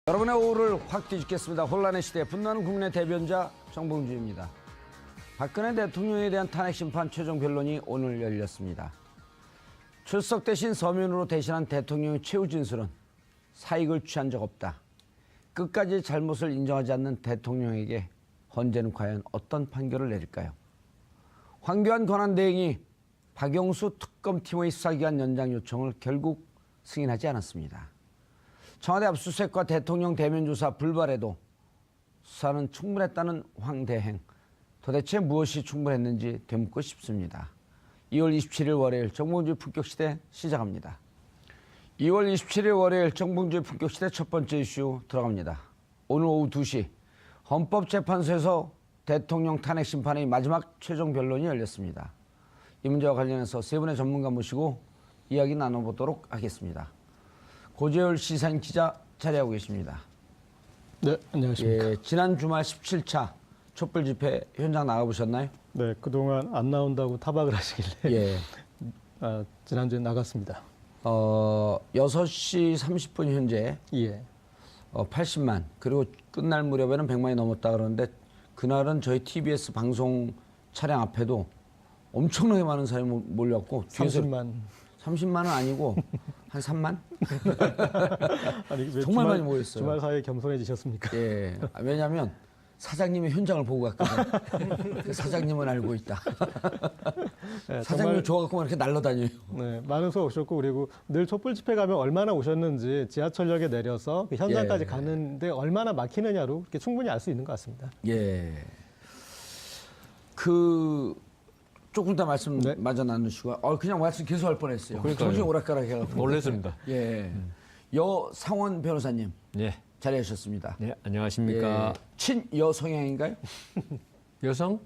여러분의 오후를 확 뒤집겠습니다. 혼란의 시대 분노하는 국내 대변자 정봉주입니다. 박근혜 대통령에 대한 탄핵 심판 최종 변론이 오늘 열렸습니다. 출석 대신 서면으로 대신한 대통령의 최후 진술은 사익을 취한 적 없다. 끝까지 잘못을 인정하지 않는 대통령에게 헌재는 과연 어떤 판결을 내릴까요? 황교안 권한대행이 박영수 특검팀의 수사기간 연장 요청을 결국 승인하지 않았습니다. 청와대 압수수색과 대통령 대면 조사 불발에도 수사는 충분했다는 황대행. 도대체 무엇이 충분했는지 되묻고 싶습니다. 2월 27일 월요일 정봉주의 품격시대 시작합니다. 2월 27일 월요일 정봉주의 품격시대 첫 번째 이슈 들어갑니다. 오늘 오후 2시 헌법재판소에서 대통령 탄핵 심판의 마지막 최종 변론이 열렸습니다. 이 문제와 관련해서 세 분의 전문가 모시고 이야기 나눠보도록 하겠습니다. 고재열 시사인 기자 자리하고 계십니다. 네, 안녕하십니까. 예, 지난 주말 17차 촛불 집회 현장 나가보셨나요? 네, 그동안 안 나온다고 타박을 하시길래 예. 지난주에 나갔습니다. 6시 30분 현재 예. 80만 그리고 끝날 무렵에는 100만이 넘었다 그러는데 그날은 저희 TBS 방송 차량 앞에도 엄청나게 많은 사람이 몰려왔고 30만은 아니고 한 3만? 아니, 정말 많이 모였어요. 주말 사이에 겸손해지셨습니까? 예. 왜냐하면 사장님이 현장을 보고 갔거든요. 사장님은 알고 있다. 네, 사장님이 좋아갖고 이렇게 날라다녀요. 네, 많은 수 오셨고 그리고 늘 촛불 집회 가면 얼마나 오셨는지 지하철역에 내려서 그 현장까지 가는데 얼마나 막히느냐로 이렇게 충분히 알 수 있는 것 같습니다. 예. 조금 더 말씀 마저 나누시고 그냥 말씀 계속 할 뻔했어요. 정신 오락가락 해가지고. 놀랐습니다. 예. 여상원 변호사님 예. 자리하셨습니다. 네, 안녕하십니까. 예. 친여 성향인가요? 여성?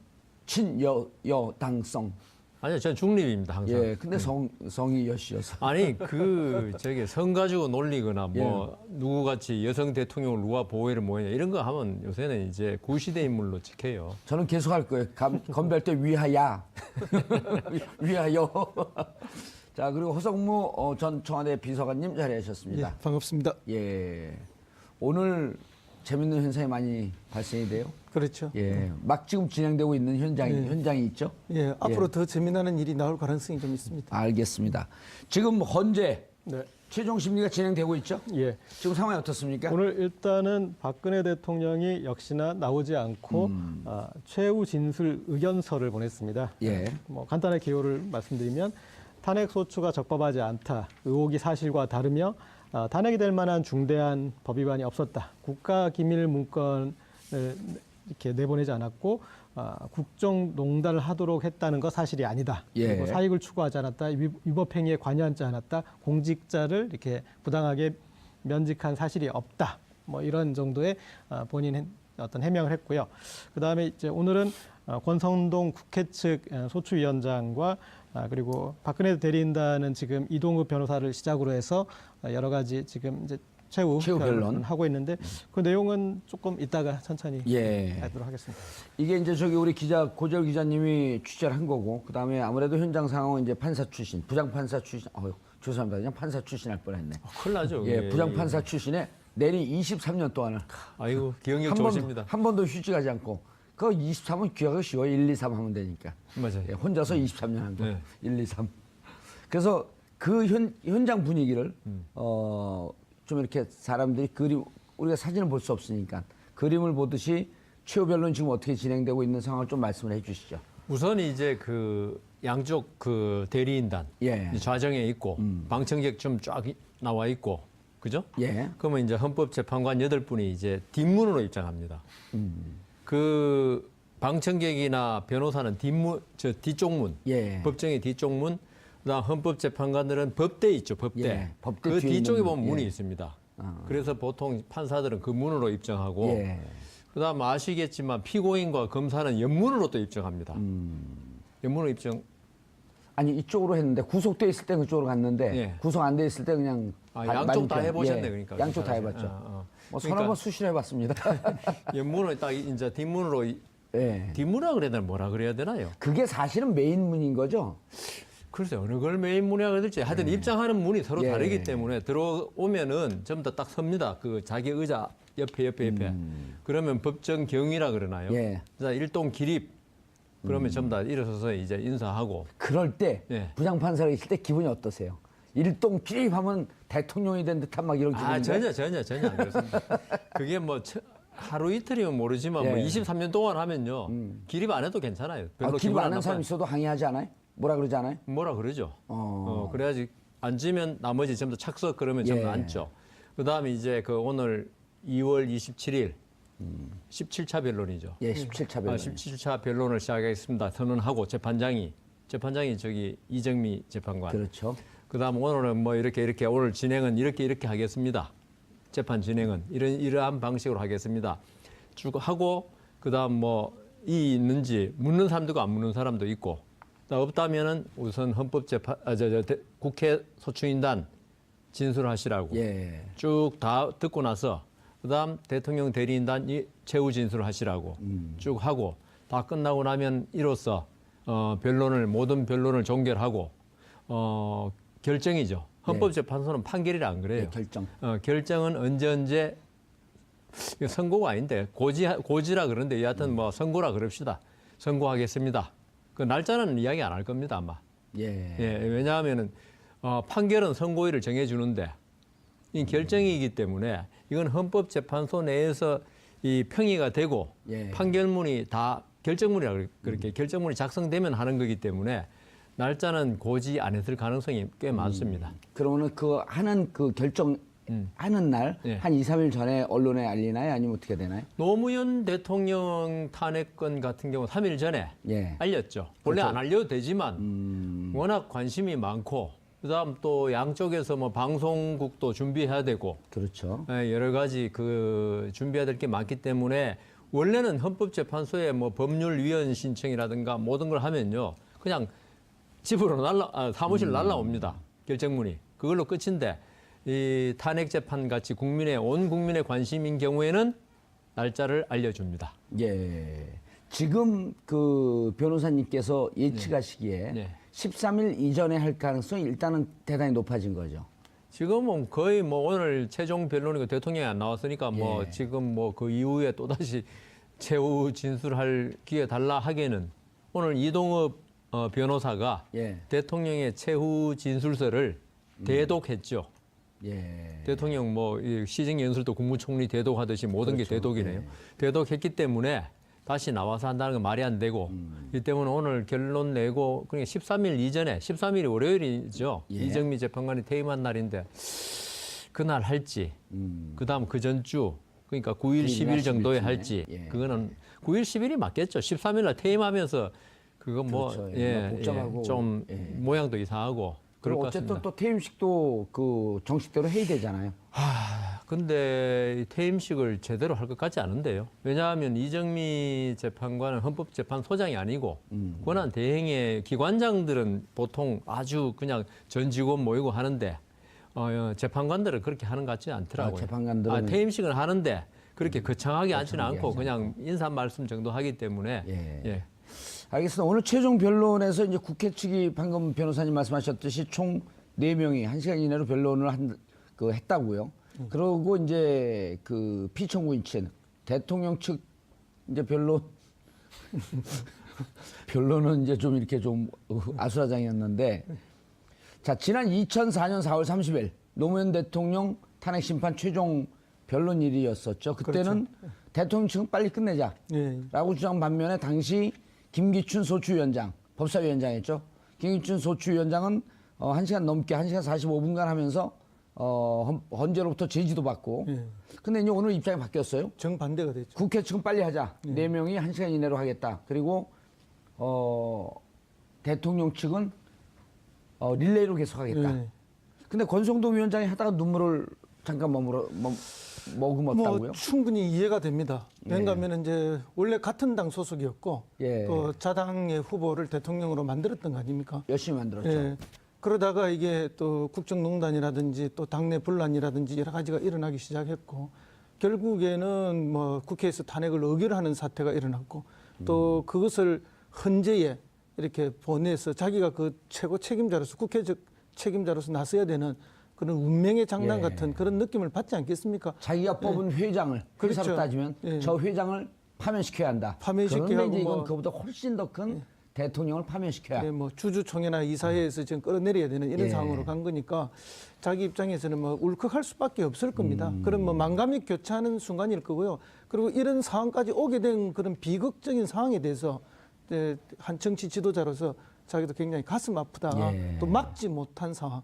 친여당성. 아니요, 저는 중립입니다, 항상. 예. 근데 성이 여씨여서. 아니, 성 가지고 놀리거나 누구같이 여성 대통령을 누가 보호해를 뭐냐 이런 거 하면 요새는 이제 구시대 인물로 지켜요. 저는 계속 할 거예요. 건배할 때 위하야. 위하여. 자, 그리고 허성무 전 청와대 비서관님 자리하셨습니다. 예, 반갑습니다. 예. 오늘 재밌는 현상이 많이 발생이 돼요. 그렇죠. 예. 막 지금 진행되고 있는 현장이 있죠. 예, 앞으로 더 재미나는 일이 나올 가능성이 좀 있습니다. 알겠습니다. 지금 헌재 네. 최종 심리가 진행되고 있죠. 예. 지금 상황이 어떻습니까? 오늘 일단은 박근혜 대통령이 역시나 나오지 않고 최후 진술 의견서를 보냈습니다. 예. 간단하게 기호를 말씀드리면 탄핵 소추가 적법하지 않다. 의혹이 사실과 다르며 탄핵이 될 만한 중대한 법 위반이 없었다. 국가기밀 문건을 이렇게 내보내지 않았고 국정농단을 하도록 했다는 거 사실이 아니다. 예. 그리고 사익을 추구하지 않았다. 위법 행위에 관여하지 않았다. 공직자를 이렇게 부당하게 면직한 사실이 없다. 이런 정도의 본인 어떤 해명을 했고요. 그다음에 이제 오늘은 권성동 국회 측 소추위원장과 그리고 박근혜 대리인단은 지금 이동욱 변호사를 시작으로 해서 여러 가지 지금 이제 최후 변론 하고 있는데 그 내용은 조금 이따가 천천히 하도록 하겠습니다. 이게 이제 우리 고재열 기자님이 취재를 한 거고 그다음에 아무래도 현장 상황은 이제 판사 출신, 부장판사 출신. 죄송합니다. 그냥 판사 출신 할 뻔했네. 큰일 나죠. 예, 부장판사 출신에 내리 23년 동안을 아이고, 기억력 좋으십니다. 한 번도 휴직하지 않고 그 23은 귀하고 쉬워. 1, 2, 3 하면 되니까. 맞아요. 예, 혼자서 23년 한 거. 1, 2, 3. 그래서 그 현장 분위기를 좀 이렇게 사람들이 우리가 사진을 볼 수 없으니까 그림을 보듯이 최후 변론 지금 어떻게 진행되고 있는 상황을 좀 말씀을 해 주시죠. 우선 이제 양쪽 대리인단 좌정에 있고 방청객 좀 쫙 나와 있고 그죠? 예. 그러면 이제 헌법재판관 8분이 이제 뒷문으로 입장합니다. 그 방청객이나 변호사는 뒤쪽문, 법정의 뒤쪽문, 그다음 헌법재판관들은 법대 있죠, 법대. 법대 그 뒤쪽에 보면 문이 있습니다. 그래서 보통 판사들은 그 문으로 입정하고, 그다음 아시겠지만 피고인과 검사는 옆문으로 또 입정합니다. 옆문으로 입정. 아니 이쪽으로 했는데 구속돼 있을 때 그쪽으로 갔는데 구속 안 돼 있을 때 그냥 양쪽 다 해보셨네. 그러니까 양쪽 다 해봤죠. 서너 번 수시로 해봤습니다. 옆문으로 딱 이제 뒷문으로 뒷문이라 그래야 되나 뭐라 그래야 되나요? 그게 사실은 메인 문인 거죠. 글쎄 어느 걸 메인 문의하게 될지 하여튼 입장하는 문이 서로 예. 다르기 때문에 들어오면은 전부 다 딱 섭니다. 그 자기 의자 옆에. 그러면 법정 경위라 그러나요? 예. 자, 일동 기립. 그러면 전부 다 일어서서 이제 인사하고. 그럴 때 예. 부장판사가 있을 때 기분이 어떠세요? 일동 기립하면 대통령이 된 듯한 막 이런 기분인데. 전혀 안 그렇습니다. 그게 뭐 하루 이틀이면 모르지만 뭐 예. 23년 동안 하면요. 기립 안 해도 괜찮아요. 별로 기립 기분 안 안 하는 사람 나빠요. 있어도 항의하지 않아요? 뭐라 그러지 않아요? 뭐라 그러죠. 어. 그래야지 앉으면 나머지 전부 다 착석 그러면 전부 예. 앉죠. 그다음에 이제 그 오늘 2월 27일 17차 변론이죠. 예, 17차 변론. 17차 변론을 시작하겠습니다. 선언하고 재판장이 저기 이정미 재판관. 그렇죠. 그다음 오늘은 뭐 이렇게 오늘 진행은 이렇게 하겠습니다. 재판 진행은 이러한 방식으로 하겠습니다. 쭉 하고 그다음 뭐 이 있는지 묻는 사람도 있고 안 묻는 사람도 있고 없다면은 우선 헌법재판 국회 소추인단 진술하시라고 예. 쭉 다 듣고 나서 그다음 대통령 대리인단 최후 진술하시라고 쭉 하고 다 끝나고 나면 이로써 모든 변론을 종결하고 결정이죠. 헌법재판소는 판결이라 안 그래요. 예, 결정. 결정은 언제 이거 선고가 아닌데 고지라 그러는데 여하튼 뭐 선고라 그럽시다. 선고하겠습니다. 그 날짜는 이야기 안 할 겁니다 아마. 예. 왜냐하면은 판결은 선고일을 정해주는데 이 결정이기 때문에 이건 헌법재판소 내에서 이 평의가 되고 예. 판결문이 다 결정문이라 그렇게 결정문이 작성되면 하는 거기 때문에 날짜는 고지 안 했을 가능성이 꽤 많습니다. 그러면은 그 하는 그 결정 하는 날 예. 한 2, 3일 전에 언론에 알리나요? 아니면 어떻게 되나요? 노무현 대통령 탄핵건 같은 경우 3일 전에 예. 알렸죠. 원래 그렇죠. 안 알려도 되지만 워낙 관심이 많고 그다음 또 양쪽에서 뭐 방송국도 준비해야 되고 그렇죠. 여러 가지 그 준비해야 될 게 많기 때문에 원래는 헌법재판소에 뭐 법률위원 신청이라든가 모든 걸 하면요 그냥 집으로 사무실로 날라옵니다. 결정문이 그걸로 끝인데 이 탄핵 재판 같이 온 국민의 관심인 경우에는 날짜를 알려줍니다. 예. 지금 그 변호사님께서 예측하시기에 네. 13일 이전에 할 가능성이 일단은 대단히 높아진 거죠. 지금은 거의 뭐 오늘 최종 변론이고 대통령이 안 나왔으니까 뭐 예. 지금 뭐 그 이후에 또 다시 최후 진술할 기회 달라 하기에는 오늘 이동업 변호사가 예. 대통령의 최후 진술서를 대독했죠. 예. 대통령 뭐 시정 연설도 국무총리 대독하듯이 모든 게 대독이네요. 대독했기 때문에 다시 나와서 한다는 건 말이 안 되고 이 때문에 오늘 결론 내고 그러니까 13일 이전에 13일이 월요일이죠. 예. 이정미 재판관이 퇴임한 날인데 그날 할지 그다음 그 전주 그러니까 9일 10일 정도에 10일 할지 예. 그거는 9일 10일이 맞겠죠. 13일 날 퇴임하면서 그거 뭐 그렇죠. 예. 복잡하고. 좀 예. 모양도 이상하고 그럴 그리고 것 어쨌든 같습니다. 또 퇴임식도 그 정식대로 해야 되잖아요. 근데 퇴임식을 제대로 할 것 같지 않은데요. 왜냐하면 이정미 재판관은 헌법재판소장이 아니고 권한 대행의 기관장들은 보통 아주 그냥 전 직원 모이고 하는데 재판관들은 그렇게 하는 것 같지 않더라고요. 재판관들은 퇴임식은 하는데 그렇게 거창하게 앉지는 거창하게 않고 하지 그냥 인사 말씀 정도 하기 때문에 예. 알겠습니다. 오늘 최종 변론에서 이제 국회 측이 방금 변호사님 말씀하셨듯이 총 4명이 1시간 이내로 변론을 했다고요. 그러고 이제 그 피청구인 측 대통령 측 이제 변론은 이제 좀 이렇게 좀 아수라장이었는데 자, 지난 2004년 4월 30일 노무현 대통령 탄핵 심판 최종 변론일이었었죠. 그때는 그렇죠. 대통령 측은 빨리 끝내자라고 예. 주장 반면에 당시 김기춘 소추위원장, 법사위원장이었죠. 김기춘 소추위원장은 1시간 넘게 1시간 45분간 하면서 헌재로부터 제지도 받고. 예. 근데 이제 오늘 입장이 바뀌었어요. 정반대가 됐죠. 국회 측은 빨리 하자. 4명이 1시간 이내로 하겠다. 그리고 대통령 측은 릴레이로 계속하겠다. 예. 근데 권성동 위원장이 하다가 눈물을 잠깐 머금었다고요? 뭐 충분히 이해가 됩니다. 왜냐하면 이제 원래 같은 당 소속이었고 예. 또 자당의 후보를 대통령으로 만들었던 거 아닙니까? 열심히 만들었죠. 예. 그러다가 이게 또 국정농단이라든지 또 당내 분란이라든지 여러 가지가 일어나기 시작했고 결국에는 뭐 국회에서 탄핵을 의결하는 사태가 일어났고 또 그것을 헌재에 이렇게 보내서 자기가 그 최고 책임자로서 국회적 책임자로서 나서야 되는 그런 운명의 장난 예. 같은 그런 느낌을 받지 않겠습니까? 자기가 뽑은 회장을 회사로 그렇죠. 따지면 예. 저 회장을 파면시켜야 한다. 파면시켜야 그런데 하고 이제 이건 뭐- 그보다 훨씬 더 큰 대통령을 파면시켜야. 네, 뭐 주주총회나 이사회에서 지금 끌어내려야 되는 이런 예. 상황으로 간 거니까 자기 입장에서는 뭐 울컥할 수밖에 없을 겁니다. 그런 뭐 만감이 교차하는 순간일 거고요. 그리고 이런 상황까지 오게 된 그런 비극적인 상황에 대해서 이제 한 정치 지도자로서 자기도 굉장히 가슴 아프다. 예. 또 막지 못한 상황.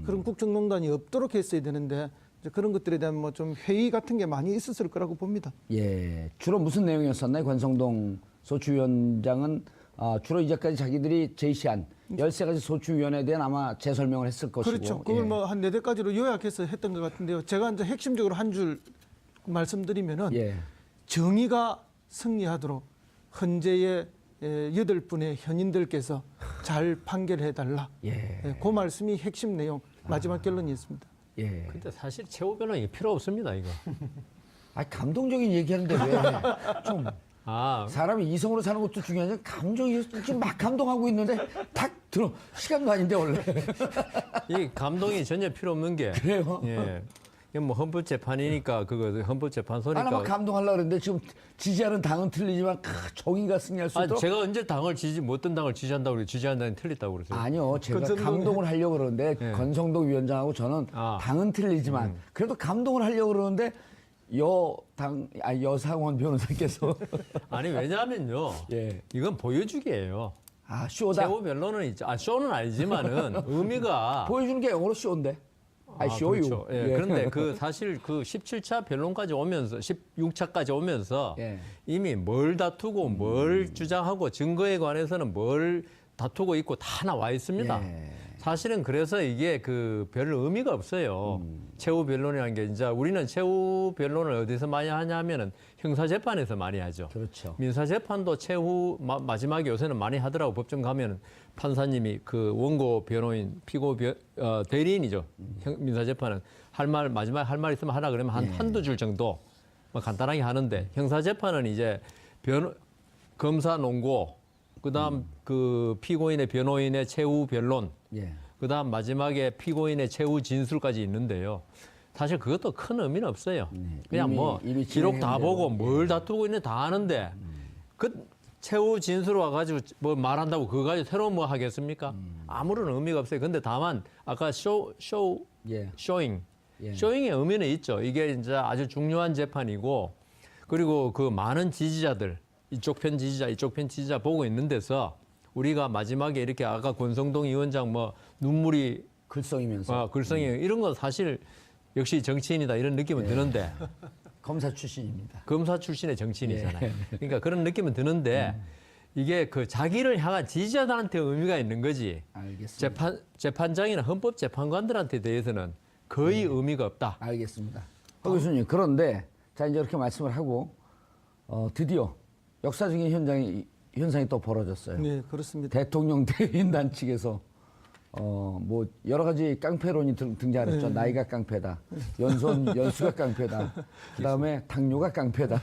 그런 국정농단이 없도록 했어야 되는데 이제 그런 것들에 대한 뭐 좀 회의 같은 게 많이 있었을 거라고 봅니다. 예, 주로 무슨 내용이었었나요? 권성동 소추위원장은 주로 이제까지 자기들이 제시한 13가지 소추위원회에 대한 아마 재설명을 했을 것이고. 그렇죠. 그걸 예. 뭐 한 4대까지로 요약해서 했던 것 같은데요. 제가 이제 핵심적으로 한 줄 말씀드리면은 예. 정의가 승리하도록 헌재의 8분의 현인들께서 잘 판결해달라. 예. 그 말씀이 핵심 내용 마지막 결론이었습니다. 예. 근데 사실 최후 변론이 필요 없습니다, 이거. 감동적인 얘기하는데 왜 좀 아, 사람이 이성으로 사는 것도 중요하지 감정이 지금 막 감동하고 있는데 탁 들어 시간도 아닌데 원래. 이 감동이 전혀 필요 없는 게. 그래요? 예. 이게 뭐 헌법재판이니까 그거 헌법재판소니까. 하나만 감동하려고 그랬는데 지금 지지하는 당은 틀리지만 정의가 승리할 수 아, 있도록. 제가 언제 당을 어떤 당을 지지한다고 그래 지지한다는 틀렸다고 그랬어요. 아니요, 제가 권성동- 감동을 하려고 그러는데 예. 권성동 위원장하고 저는 아. 당은 틀리지만 그래도 감동을 하려고 그러는데 여상원 변호사께서 아니 왜냐하면요. 예. 이건 보여주기예요. 쇼다 최후 변론은 있죠. 쇼는 아니지만은 의미가 보여주는 게 영어로 쇼인데. 쇼유. 그렇죠. 예. 그런데 그 사실 그 17차 변론까지 오면서 16차까지 오면서 예. 이미 뭘 다투고 뭘 주장하고 증거에 관해서는 뭘 다투고 있고 다 나와 있습니다. 예. 사실은 그래서 이게 그 별 의미가 없어요. 최후 변론이라는 게 이제 우리는 최후 변론을 어디서 많이 하냐면은 형사 재판에서 많이 하죠. 그렇죠. 민사 재판도 최후 마지막에 요새는 많이 하더라고. 법정 가면은 판사님이 그 원고 변호인 피고 대리인이죠. 민사 재판은 마지막에 할 말 있으면 하라 그러면 한두 줄 정도 뭐 간단하게 하는데 형사 재판은 이제 검사 논고 그다음 그 피고인의 변호인의 최후 변론 예. 그다음 마지막에 피고인의 최후 진술까지 있는데요. 사실 그것도 큰 의미는 없어요. 그냥 이미 기록 다 진행한 보고 대로. 뭘 다투고 있는지 다 아는데 그 최후 진술 와가지고 뭐 말한다고 그거 가지고 새로운 뭐 하겠습니까? 아무런 의미가 없어요. 근데 다만 아까 예. 쇼잉. 예. 쇼잉의 의미는 있죠. 이게 이제 아주 중요한 재판이고 그리고 그 많은 지지자들 이쪽 편 지지자 이쪽 편 지지자 보고 있는 데서 우리가 마지막에 이렇게 아까 권성동 위원장 뭐 눈물이 글썽이면서 글썽이 이런 건 사실 역시 정치인이다 이런 느낌은 드는데 검사 출신입니다. 검사 출신의 정치인이잖아요. 그러니까 그런 느낌은 드는데 이게 그 자기를 향한 지지자들한테 의미가 있는 거지. 알겠습니다. 재판장이나 헌법재판관들한테 대해서는 거의 의미가 없다. 알겠습니다. 교수님 그런데 자 이제 이렇게 말씀을 하고 드디어 역사적인 현상이 또 벌어졌어요. 네, 그렇습니다. 대통령 대리인단 측에서 뭐 여러 가지 깡패론이 등장했죠. 나이가 깡패다, 연수가 깡패다, 그다음에 당뇨가 깡패다.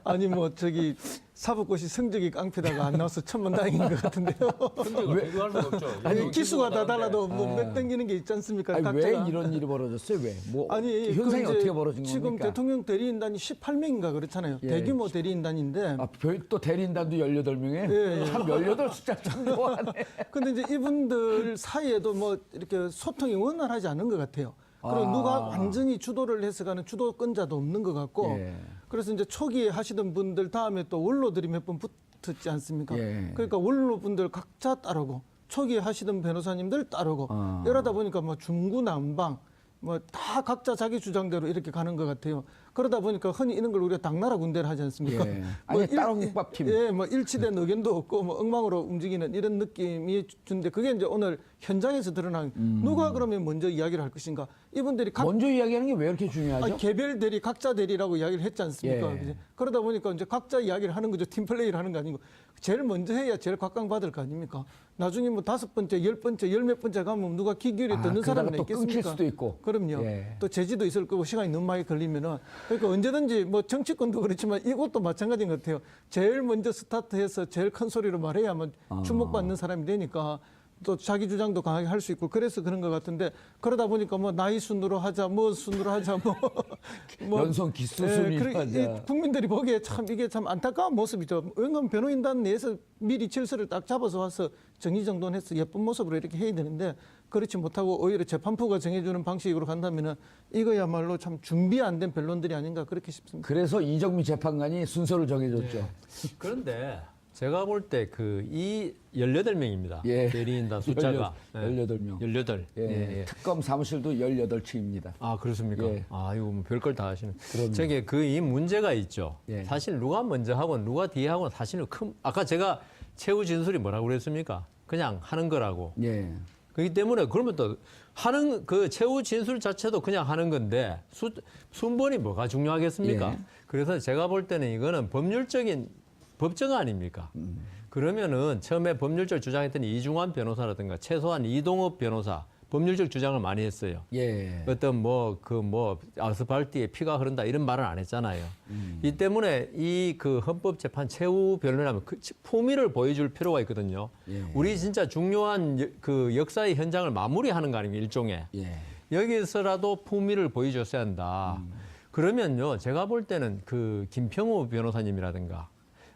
아니 뭐 저기 사법고시 성적이 깡패다가 안 나와서 천만다행인 것 같은데요. 비교할 수가 없죠. 아니 기수가 다 달라도 뭐몇 땡기는 게 있지 않습니까? 아니, 왜 각자가. 이런 일이 벌어졌어요? 왜? 뭐 아니 현상이 그 이제 어떻게 벌어진 지금 겁니까? 대통령 대리인단이 18명인가 그렇잖아요. 예. 대규모 대리인단인데. 별도 대리인단도 18명에 예. 참 18 숫자 참 좋아하네. 근데 이제 이분들 사이에도 뭐 이렇게 소통이 원활하지 않은 것 같아요. 그리고 누가 완전히 주도를 해서 가는 주도권자도 없는 것 같고. 예. 그래서 이제 초기에 하시던 분들 다음에 또 원로들이 몇 번 붙었지 않습니까? 예. 그러니까 원로분들 각자 따르고 초기에 하시던 변호사님들 따르고 이러다 보니까 뭐 중구난방 뭐 다 각자 자기 주장대로 이렇게 가는 것 같아요. 그러다 보니까 흔히 이런 걸 우리가 당나라 군대를 하지 않습니까? 예. 아니, 따로국밥팀. 예, 뭐 일치된 의견도 없고 뭐 엉망으로 움직이는 이런 느낌이 주는데 그게 이제 오늘 현장에서 드러난 누가 그러면 먼저 이야기를 할 것인가? 이분들이 먼저 이야기하는 게 왜 이렇게 중요하죠? 아니, 개별 대리, 각자 대리라고 이야기를 했지 않습니까? 예. 그죠? 그러다 보니까 이제 각자 이야기를 하는 거죠. 팀플레이를 하는 거 아니고. 제일 먼저 해야 제일 각광받을 거 아닙니까? 나중에 뭐 5번째, 10번째, 10몇 번째 가면 누가 귀 기울여 듣는 그러다가 사람이 또 끊길 있겠습니까? 수도 있고. 그럼요. 예. 또 제지도 있을 거고 시간이 너무 많이 걸리면은 그러니까 언제든지 뭐 정치권도 그렇지만 이것도 마찬가지인 것 같아요. 제일 먼저 스타트해서 제일 큰 소리로 말해야만 주목받는 사람이 되니까 또 자기 주장도 강하게 할 수 있고 그래서 그런 것 같은데 그러다 보니까 뭐 나이 순으로 하자, 뭐 순으로 하자, 뭐 연성 기수 순위로 하자. 이 국민들이 보기에 참 이게 참 안타까운 모습이죠. 왜냐하면 변호인단 내에서 미리 질서를 딱 잡아서 와서 정리정돈해서 예쁜 모습으로 이렇게 해야 되는데 그렇지 못하고 오히려 재판부가 정해주는 방식으로 간다면은 이거야말로 참 준비 안 된 변론들이 아닌가 그렇게 싶습니다. 그래서 이정미 재판관이 순서를 정해줬죠. 그런데 제가 볼 때 이 18명입니다. 예. 대리인단 숫자가 18명. 18. 예. 특검 사무실도 18채입니다. 아, 그렇습니까? 예. 아, 이거 뭐 별걸 다 하시는. 그럼요. 저게 이 문제가 있죠. 예. 사실 누가 먼저 하고 누가 뒤에 하고 사실은 아까 제가 최후 진술이 뭐라고 그랬습니까? 그냥 하는 거라고. 예. 그렇기 때문에 그러면 또 하는 그 최후 진술 자체도 그냥 하는 건데 순번이 뭐가 중요하겠습니까? 예. 그래서 제가 볼 때는 이거는 법률적인 법정 아닙니까? 그러면은 처음에 법률적 주장했던 이중환 변호사라든가 최소한 이동업 변호사 법률적 주장을 많이 했어요. 예. 어떤 아스팔트에 피가 흐른다 이런 말은 안 했잖아요. 이 때문에 이 그 헌법재판 최후 변론하면 그 품위를 보여줄 필요가 있거든요. 예. 우리 진짜 중요한 그 역사의 현장을 마무리하는 거 아닙니까 일종의. 예. 여기서라도 품위를 보여줬어야 한다. 그러면요 제가 볼 때는 그 김평우 변호사님이라든가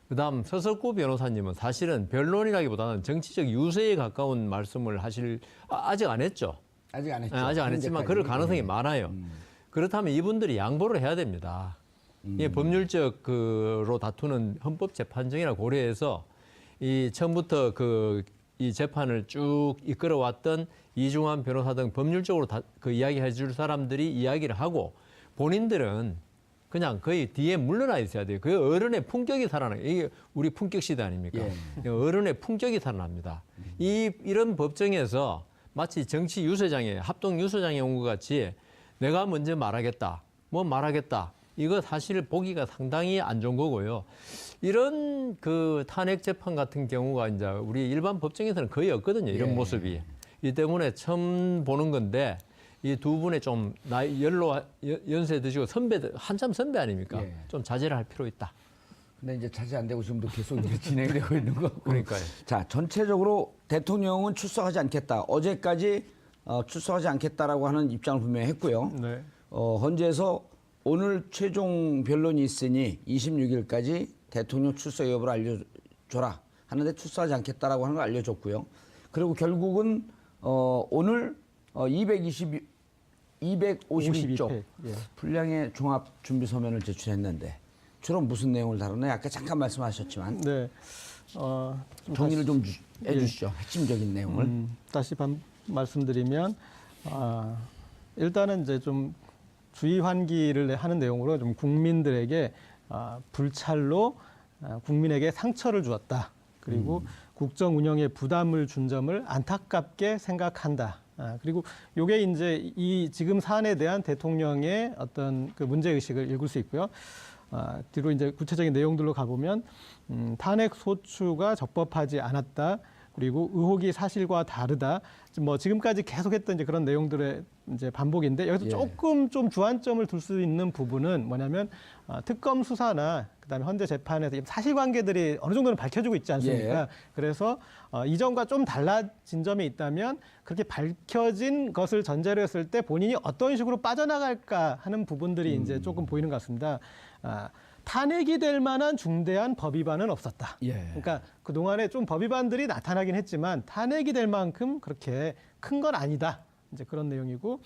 그다음 서석구 변호사님은 사실은 변론이라기보다는 정치적 유세에 가까운 말씀을 아직 안 했죠. 아직 안 했죠. 아직 안 했지만 그럴 가능성이 예. 많아요. 그렇다면 이분들이 양보를 해야 됩니다. 이 법률적으로 다투는 헌법재판정이라 고려해서 이 처음부터 이 재판을 쭉 이끌어왔던 이중환 변호사 등 법률적으로 그 이야기해 줄 사람들이 이야기를 하고 본인들은 그냥 거의 뒤에 물러나 있어야 돼요. 그 어른의 품격이 살아나요. 이게 우리 품격 시대 아닙니까? 예. 어른의 품격이 살아납니다. 이런 법정에서 마치 정치 유세장에 합동 유세장에 온 것 같이 내가 먼저 말하겠다. 이거 사실 보기가 상당히 안 좋은 거고요. 이런 그 탄핵 재판 같은 경우가 이제 우리 일반 법정에서는 거의 없거든요. 이런 예. 모습이. 이 때문에 처음 보는 건데 이 두 분의 좀 연세 드시고 한참 선배 아닙니까? 예. 좀 자제를 할 필요 있다. 근데 이제 자제 안 되고 지금도 계속 이제 진행되고 있는 거고. 그러니까요. 자, 전체적으로 대통령은 출석하지 않겠다. 어제까지 출석하지 않겠다라고 하는 입장을 분명히 했고요. 네. 헌재에서 오늘 최종 변론이 있으니 26일까지 대통령 출석 여부를 알려줘라 하는데 출석하지 않겠다라고 하는 걸 알려줬고요. 그리고 결국은 오늘 252쪽 52회. 예. 분량의 종합 준비 서면을 제출했는데 주로 무슨 내용을 다루나요? 아까 잠깐 말씀하셨지만 네. 좀 정리를 좀 해주시죠. 핵심적인 내용을. 다시 말씀드리면 일단은 이제 좀 주의 환기를 하는 내용으로 좀 국민들에게 불찰로 국민에게 상처를 주었다. 그리고 국정 운영에 부담을 준 점을 안타깝게 생각한다. 그리고 요게 이제 이 지금 사안에 대한 대통령의 어떤 그 문제 의식을 읽을 수 있고요. 뒤로 이제 구체적인 내용들로 가보면 탄핵 소추가 적법하지 않았다. 그리고 의혹이 사실과 다르다. 뭐 지금까지 계속했던 이제 그런 내용들의 이제 반복인데 여기서 예. 조금 좀 주안점을 둘 수 있는 부분은 뭐냐면 특검 수사나 그다음에 헌재 재판에서 사실관계들이 어느 정도는 밝혀지고 있지 않습니까? 예. 그래서 이전과 좀 달라진 점이 있다면 그렇게 밝혀진 것을 전제로 했을 때 본인이 어떤 식으로 빠져나갈까 하는 부분들이 이제 조금 보이는 것 같습니다. 탄핵이 될 만한 중대한 법 위반은 없었다. 예. 그러니까 그동안에 좀 법 위반들이 나타나긴 했지만 탄핵이 될 만큼 그렇게 큰 건 아니다. 이제 그런 내용이고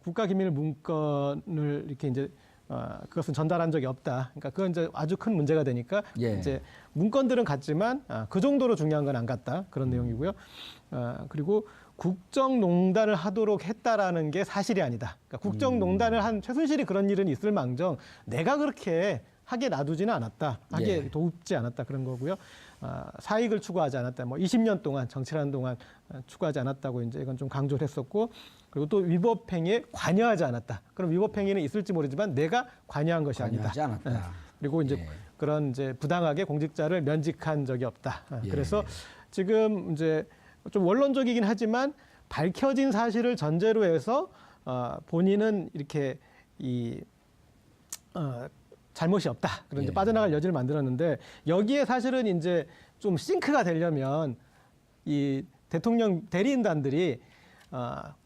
국가기밀 문건을 이렇게 이제 그것은 전달한 적이 없다. 그러니까 그건 이제 아주 큰 문제가 되니까 예. 이제 문건들은 같지만 그 정도로 중요한 건 안 같다. 그런 내용이고요. 그리고 국정농단을 하도록 했다라는 게 사실이 아니다. 그러니까 국정농단을 한 최순실이 그런 일은 있을망정 내가 그렇게 하게 놔두지는 않았다. 하게 예. 돕지 않았다. 그런 거고요. 사익을 추구하지 않았다. 뭐 20년 동안 정치라는 동안 추구하지 않았다고 이제 이건 좀 강조를 했었고 그리고 또 위법행위에 관여하지 않았다. 그럼 위법행위는 있을지 모르지만 내가 관여한 것이 아니다. 관여하지 않았다. 그리고 이제 예. 그런 이제 부당하게 공직자를 면직한 적이 없다. 예. 그래서 지금 이제 좀 원론적이긴 하지만 밝혀진 사실을 전제로 해서 본인은 이렇게 이 잘못이 없다. 그런 이제 예. 빠져나갈 여지를 만들었는데 여기에 사실은 이제 좀 싱크가 되려면 이 대통령 대리인단들이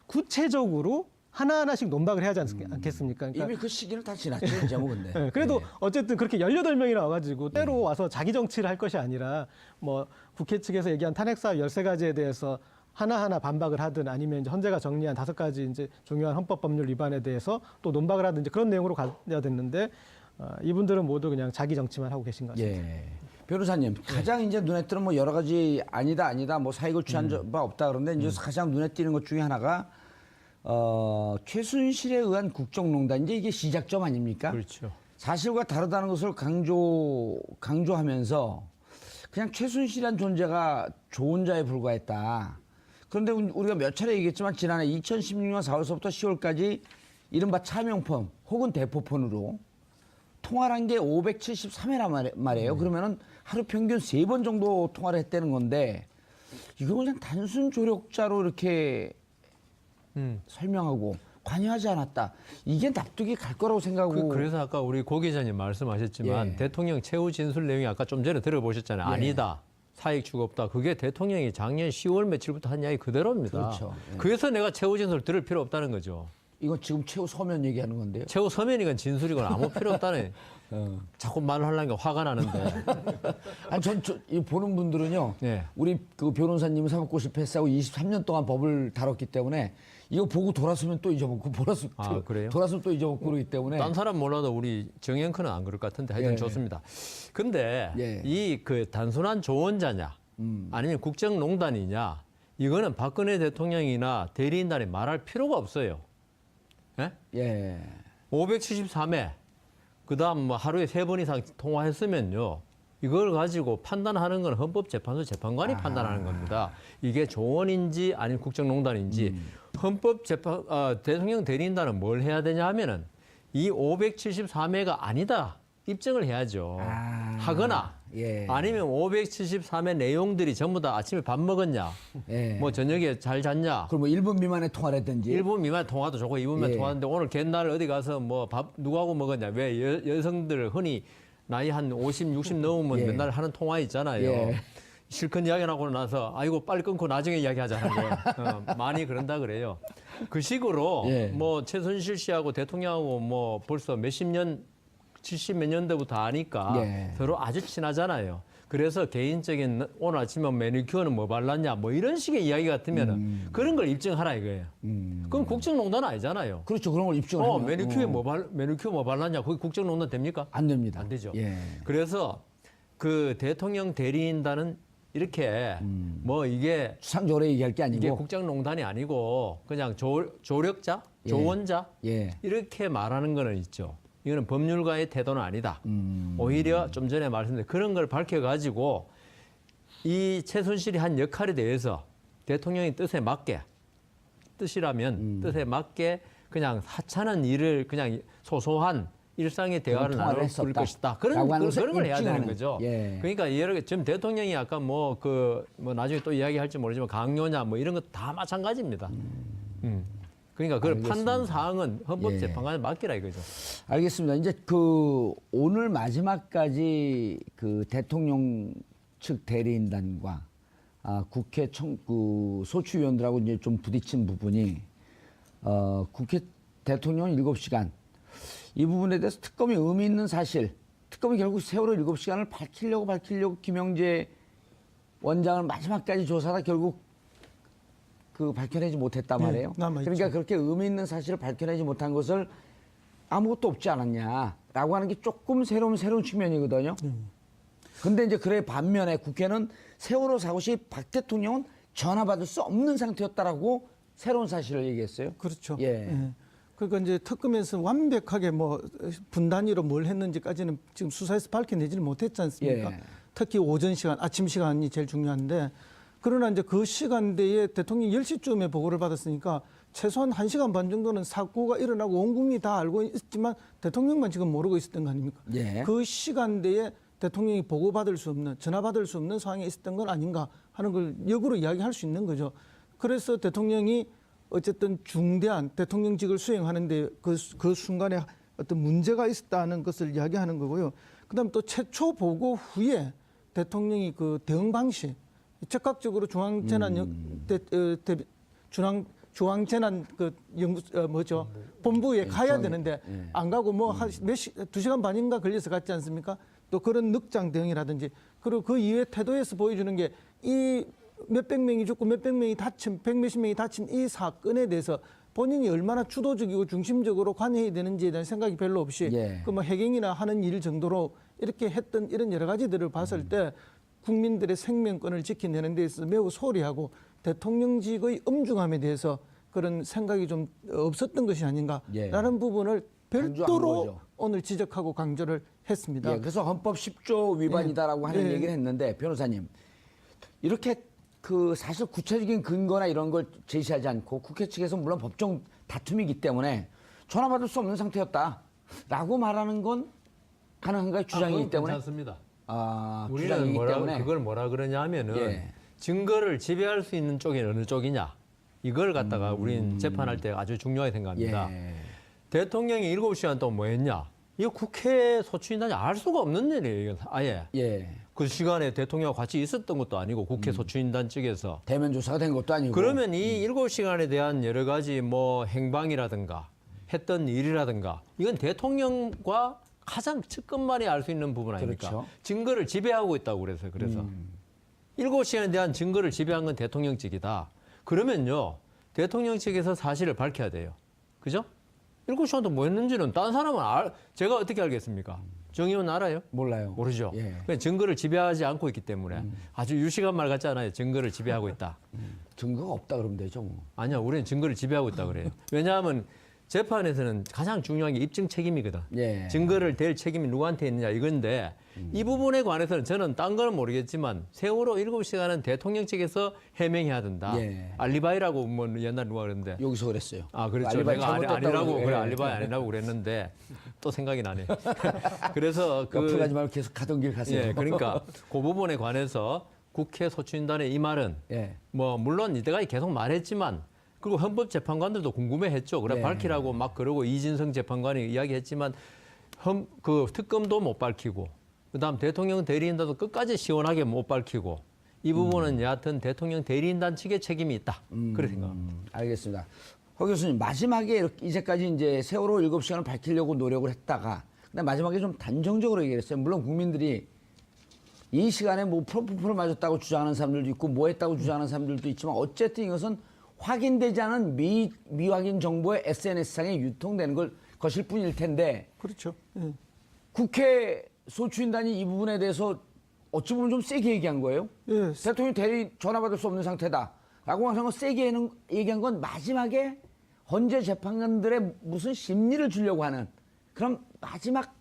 구체적으로 하나하나씩 논박을 해야 하지 않겠습니까? 그러니까 이미 그 시기는 다 지났죠, 이제 뭐 근데. 네, 그래도 어쨌든 그렇게 18명이나 와가지고 때로 와서 자기 정치를 할 것이 아니라 뭐 국회 측에서 얘기한 탄핵사업 13가지에 대해서 하나하나 반박을 하든 아니면 이제 헌재가 정리한 5가지 이제 중요한 헌법 법률 위반에 대해서 또 논박을 하든 이제 그런 내용으로 가야 됐는데 이분들은 모두 그냥 자기 정치만 하고 계신 것 같습니다. 예. 변호사님, 가장 이제 눈에 띄는 뭐 여러 가지 아니다 뭐 사익을 취한 바 없다 그런데 이제 가장 눈에 띄는 것 중에 하나가 최순실에 의한 국정농단 이제 이게 시작점 아닙니까? 그렇죠. 사실과 다르다는 것을 강조하면서 그냥 최순실이란 존재가 좋은 자에 불과했다. 그런데 우리가 몇 차례 얘기했지만 지난해 2016년 4월서부터 10월까지 이른바 차명폰 혹은 대포폰으로 통화를 한 게 573회란 말이에요. 그러면은 하루 평균 3번 정도 통화를 했다는 건데 이거 그냥 단순 조력자로 이렇게 설명하고 관여하지 않았다. 이게 납득이 갈 거라고 생각하고. 그래서 아까 우리 고 기자님 말씀하셨지만 예. 대통령 최후 진술 내용이 아까 좀 전에 들어보셨잖아요. 예. 아니다. 사익 추구 없다. 그게 대통령이 작년 10월 며칠부터 한 이야기 그대로입니다. 그렇죠. 예. 그래서 내가 최후 진술 들을 필요 없다는 거죠. 이건 지금 최후 서면 얘기하는 건데요. 최후 서면이건 진술이건 아무 필요 없다네. 자꾸 말을 하려니까 화가 나는데. 아니, 이 보는 분들은요. 예. 우리 그 변호사님은 사법고시 패스하고 23년 동안 법을 다뤘기 때문에 이거 보고 돌아서면 또 잊어먹고 그래요? 돌아서면 또 잊어먹고 그러기 때문에. 딴 사람 몰라도 우리 정영크는 안 그럴 것 같은데 하여튼 예. 좋습니다. 근데 예. 이 그 단순한 조언자냐 아니면 국정농단이냐 이거는 박근혜 대통령이나 대리인단이 말할 필요가 없어요. 예? 예. 573회 그다음 뭐 하루에 3번 이상 통화했으면요. 이걸 가지고 판단하는 건 헌법재판소 재판관이 판단하는 겁니다. 이게 조언인지 아니면 국정농단인지 대통령 대리인단은 뭘 해야 되냐 하면은 이 573회가 아니다 입증을 해야죠. 하거나 예. 아니면 573회 내용들이 전부 다 아침에 밥 먹었냐, 예. 뭐 저녁에 잘 잤냐. 그럼 뭐 1분 미만의 통화를 했든지. 1분 미만 통화도 좋고 2분만 예. 통화하는데 오늘 gen날 어디 가서 뭐 밥 누구하고 먹었냐. 왜 여성들 흔히 나이 한 50, 60 넘으면 예. 맨날 하는 통화 있잖아요. 예. 실컷 이야기하고 나서 아이고 빨리 끊고 나중에 이야기하자는 거예요. 많이 그런다 그래요. 그 식으로 예. 뭐 최순실 씨하고 대통령하고 뭐 벌써 몇십 년 70 몇 년대부터 아니까 예. 서로 아주 친하잖아요. 그래서 개인적인 오늘 아침에 매니큐어는 뭐 발랐냐 뭐 이런 식의 이야기 같으면 그런 걸 입증하라 이거예요. 그럼 국정농단 아니잖아요. 그렇죠. 그런 걸 입증을 하면. 매니큐어 뭐 발랐냐 그게 국정농단 됩니까? 안 됩니다. 안 되죠. 예. 그래서 그 대통령 대리인단은 이렇게 뭐 이게 수상조례 얘기할 게 아니고. 이게 국정농단이 아니고 그냥 조력자, 예. 조언자 예. 이렇게 말하는 거는 있죠. 이거는 법률가의 태도는 아니다. 오히려 좀 전에 말씀드린 그런 걸 밝혀가지고 이 최순실이 한 역할에 대해서 대통령의 뜻에 맞게 뜻이라면 뜻에 맞게 그냥 하찮은 일을 그냥 소소한 일상의 대화를 나눌 것이다. 그런 걸 해야 되는 거죠. 예. 그러니까 지금 대통령이 아까 뭐 나중에 또 이야기할지 모르지만 강요냐 뭐 이런 거 다 마찬가지입니다. 그러니까 그 판단 사항은 헌법재판관에 맡기라 이거죠. 알겠습니다. 이제 그 오늘 마지막까지 그 대통령 측 대리인단과 국회 그 소추위원들하고 이제 좀 부딪힌 부분이 국회 대통령 7시간 이 부분에 대해서 특검이 의미 있는 사실, 특검이 결국 세월호 7시간을 밝히려고 김영재 원장을 마지막까지 조사하다 결국 그 밝혀내지 못했단 말이에요. 그러니까 그렇게 의미 있는 사실을 밝혀내지 못한 것을 아무것도 없지 않았냐라고 하는 게 조금 새로운 측면이거든요. 근데 이제 그래 반면에 국회는 세월호 사고 시 박 대통령은 전화 받을 수 없는 상태였다라고 새로운 사실을 얘기했어요. 그렇죠. 예. 예. 그러니까 이제 특검에서 완벽하게 뭐 분단위로 뭘 했는지까지는 지금 수사에서 밝혀내지를 못했지 않습니까? 예. 특히 오전 시간, 아침 시간이 제일 중요한데 그러나 이제 그 시간대에 대통령이 10시쯤에 보고를 받았으니까 최소한 1시간 반 정도는 사고가 일어나고 온 국민이 다 알고 있지만 대통령만 지금 모르고 있었던 거 아닙니까? 예. 그 시간대에 대통령이 보고받을 수 없는, 전화받을 수 없는 상황에 있었던 건 아닌가 하는 걸 역으로 이야기할 수 있는 거죠. 그래서 대통령이 어쨌든 중대한 대통령직을 수행하는데 그 순간에 어떤 문제가 있었다는 것을 이야기하는 거고요. 그다음 또 최초 보고 후에 대통령이 그 대응 방식 즉각적으로 중앙재난 그 연구 본부에 가야 되는데 안 가고 뭐 한 두 시간 반인가 걸려서 갔지 않습니까? 또 그런 늑장 대응이라든지 그리고 그 이외 태도에서 보여주는 게 이 몇백 명이 죽고 몇백 명이 다친 백몇십 명이 다친 이 사건에 대해서 본인이 얼마나 주도적이고 중심적으로 관여해야 되는지에 대한 생각이 별로 없이 그 뭐 해경이나 하는 일 정도로 이렇게 했던 이런 여러 가지들을 봤을 때 국민들의 생명권을 지켜내는 데 있어서 매우 소홀히하고 대통령직의 엄중함에 대해서 그런 생각이 좀 없었던 것이 아닌가라는 부분을 별도로 오늘 지적하고 강조를 했습니다. 예, 그래서 헌법 10조 위반이다라고 하는 얘기를 했는데 변호사님 이렇게 그 사실 구체적인 근거나 이런 걸 제시하지 않고 국회 측에서 물론 법정 다툼이기 때문에 전화받을 수 없는 상태였다라고 말하는 건 가능한가요? 주장이기 때문에? 괜찮습니다. 우리는 그걸 뭐라 그러냐면은 증거를 지배할 수 있는 쪽이 어느 쪽이냐 이걸 갖다가 우리는 재판할 때 아주 중요하게 생각합니다. 대통령이 7시간 동안 뭐 했냐? 이거 국회 소추인단이 알 수가 없는 일이에요. 이건 아예. 그 시간에 대통령과 같이 있었던 것도 아니고 국회 소추인단 측에서. 대면 조사가 된 것도 아니고. 그러면 이 7시간에 대한 여러 가지 뭐 행방이라든가 했던 일이라든가 이건 대통령과 가장 측근만이 알 수 있는 부분 아닙니까? 그렇죠. 증거를 지배하고 있다고 그래서. 7시간에 대한 증거를 지배한 건 대통령 측이다. 그러면요. 대통령 측에서 사실을 밝혀야 돼요. 그죠? 7시간 동안 뭐 했는지는 다른 사람은 제가 어떻게 알겠습니까? 정 의원 알아요? 몰라요. 모르죠. 증거를 지배하지 않고 있기 때문에 아주 유식한 말 같지 않아요? 증거를 지배하고 있다. 증거가 없다 그러면 되죠. 뭐. 아니요. 우리는 증거를 지배하고 있다 그래요. 왜냐하면 재판에서는 가장 중요한 게 입증 책임이거든. 증거를 댈 책임이 누구한테 있느냐 이건데 이 부분에 관해서는 저는 딴 거는 모르겠지만 세월호 7시간은 대통령 측에서 해명해야 된다. 알리바이라고 뭐 옛날 누가 그랬는데. 여기서 그랬어요. 그렇죠. 내가 아니라고 그래 알리바이 아니라고 그랬는데 또 생각이 나네. 그래서 옆으로 가지 말고 계속 가던 길 가세요. 그러니까 그 부분에 관해서 국회 소추인단의 이 말은 뭐 물론 이때까지 계속 말했지만 그리고 헌법재판관들도 궁금해했죠. 그래 밝히라고 막 그러고 이진성 재판관이 이야기했지만 그 특검도 못 밝히고 그다음 대통령 대리인단도 끝까지 시원하게 못 밝히고 이 부분은 여하튼 대통령 대리인단 측의 책임이 있다. 그렇게 생각합니다. 알겠습니다. 허 교수님 마지막에 이제까지 이제 세월호 7시간을 밝히려고 노력을 했다가 근데 마지막에 좀 단정적으로 얘기했어요. 물론 국민들이 이 시간에 뭐 프로포폴을 맞았다고 주장하는 사람들도 있고 뭐 했다고 주장하는 사람들도 있지만 어쨌든 이것은 확인되지 않은 미확인 정보의 SNS상에 유통되는 것일 뿐일 텐데. 그렇죠. 국회 소추인단이 이 부분에 대해서 어찌 보면 좀 세게 얘기한 거예요. 대통령 대리 전화 받을 수 없는 상태다라고 하는 건 세게 얘기한 건 마지막에 헌재 재판관들의 무슨 심리를 주려고 하는 그런 마지막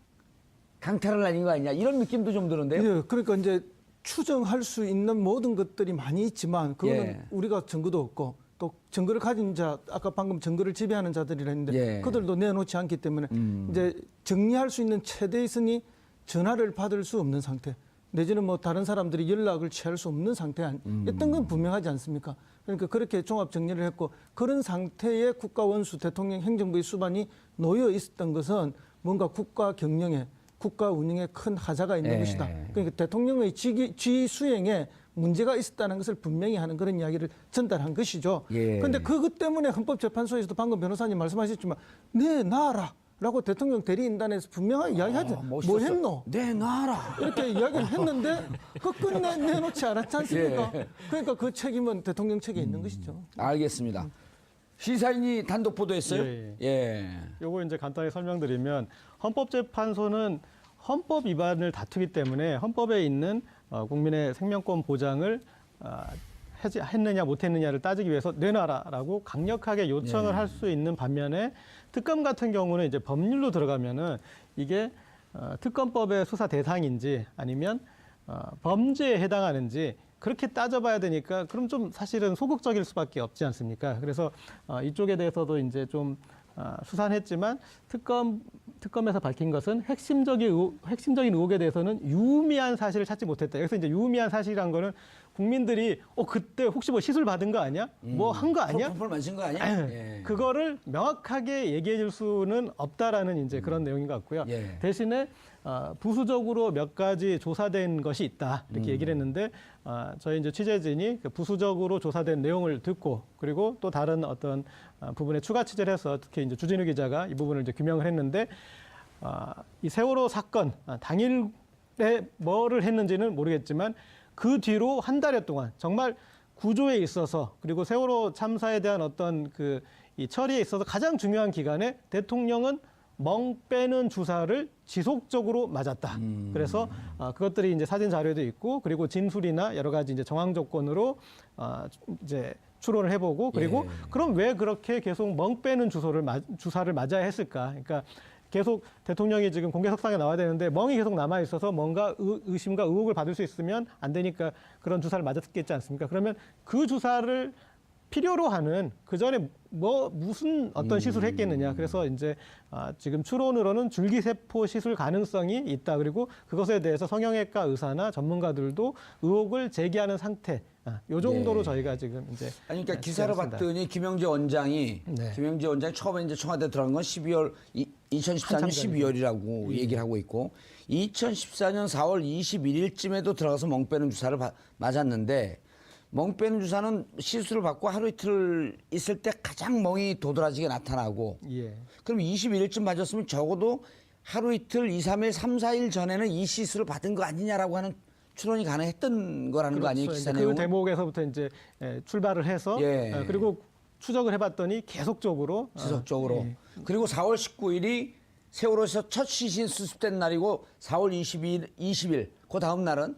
강탈을 날린 거 아니냐 이런 느낌도 좀 드는데요. 그러니까 이제 추정할 수 있는 모든 것들이 많이 있지만 그거는 우리가 증거도 없고 또 증거를 가진 자, 아까 방금 증거를 지배하는 자들이라 했는데 그들도 내놓지 않기 때문에 이제 정리할 수 있는 최대의 선이 전화를 받을 수 없는 상태 내지는 뭐 다른 사람들이 연락을 취할 수 없는 상태였던 건 분명하지 않습니까? 그러니까 그렇게 종합 정리를 했고 그런 상태의 국가 원수 대통령 행정부의 수반이 놓여 있었던 것은 뭔가 국가 경영에 국가 운영에 큰 하자가 있는 것이다. 그러니까 대통령의 지휘 수행에 문제가 있었다는 것을 분명히 하는 그런 이야기를 전달한 것이죠. 그런데 그것 때문에 헌법재판소에서도 방금 변호사님 말씀하셨지만 내놔라라고 대통령 대리인단에서 분명하게 이야기하죠. 뭐 했노? 내놔라. 이렇게 이야기를 했는데 그 끝내 내놓지 않았지 않습니까? 그러니까 그 책임은 대통령 책에 있는 것이죠. 알겠습니다. 시사인이 단독 보도했어요? 요거 이제 간단히 설명드리면 헌법재판소는 헌법 위반을 다투기 때문에 헌법에 있는 국민의 생명권 보장을 했느냐 못했느냐를 따지기 위해서 내놔라라고 강력하게 요청을 할 수 있는 반면에 특검 같은 경우는 이제 법률로 들어가면은 이게 특검법의 수사 대상인지 아니면 범죄에 해당하는지 그렇게 따져봐야 되니까 그럼 좀 사실은 소극적일 수밖에 없지 않습니까? 그래서 이쪽에 대해서도 이제 좀 수산했지만 특검에서 밝힌 것은 핵심적인 의혹에 대해서는 유의미한 사실을 찾지 못했다. 여기서 이제 유의미한 사실이란 거는 국민들이 그때 혹시 뭐 시술 받은 거 아니야? 뭐 한 거 아니야? 폴폴 마신 거 아니야? 예. 그거를 명확하게 얘기해 줄 수는 없다라는 이제 그런 내용인 것 같고요. 예. 대신에 부수적으로 몇 가지 조사된 것이 있다 이렇게 얘기를 했는데 저희 이제 취재진이 그 부수적으로 조사된 내용을 듣고 그리고 또 다른 어떤 부분에 추가 취재를 해서 특히 이제 주진우 기자가 이 부분을 이제 규명을 했는데 이 세월호 사건 당일에 뭐를 했는지는 모르겠지만 그 뒤로 한 달여 동안 정말 구조에 있어서 그리고 세월호 참사에 대한 어떤 이 처리에 있어서 가장 중요한 기간에 대통령은 멍 빼는 주사를 지속적으로 맞았다. 그래서 그것들이 이제 사진 자료도 있고 그리고 진술이나 여러 가지 이제 정황 조건으로 이제 추론을 해보고 그리고 예. 그럼 왜 그렇게 계속 멍 빼는 주사를 맞아야 했을까? 그러니까 계속 대통령이 지금 공개석상에 나와야 되는데 멍이 계속 남아 있어서 뭔가 의심과 의혹을 받을 수 있으면 안 되니까 그런 주사를 맞았겠지 않습니까? 그러면 그 주사를 필요로 하는 그 전에 무슨 어떤 시술을 했겠느냐. 그래서 이제 지금 추론으로는 줄기세포 시술 가능성이 있다. 그리고 그것에 대해서 성형외과 의사나 전문가들도 의혹을 제기하는 상태. 요 정도로 네. 저희가 지금 이제 아니 그러니까 기사를 취재했습니다. 봤더니 김영재 원장이 네. 처음에 이제 청와대 들어간 건 2014년 한참 12월이라고 얘기를 하고 있고 2014년 4월 21일쯤에도 들어가서 멍 빼는 주사를 맞았는데 멍 빼는 주사는 시술을 받고 하루 이틀 있을 때 가장 멍이 도드라지게 나타나고 예. 그럼 21일쯤 맞았으면 적어도 하루 이틀, 2, 3일, 3, 4일 전에는 이 시술을 받은 거 아니냐라고 하는 추론이 가능했던 거라는 거 아니에요, 기사 그 내용은? 대목에서부터 이제 출발을 해서 예. 그리고 추적을 해봤더니 계속적으로 지속적으로. 예. 그리고 4월 19일이 세월호에서 첫 시신 수습된 날이고 4월 20일 그 다음 날은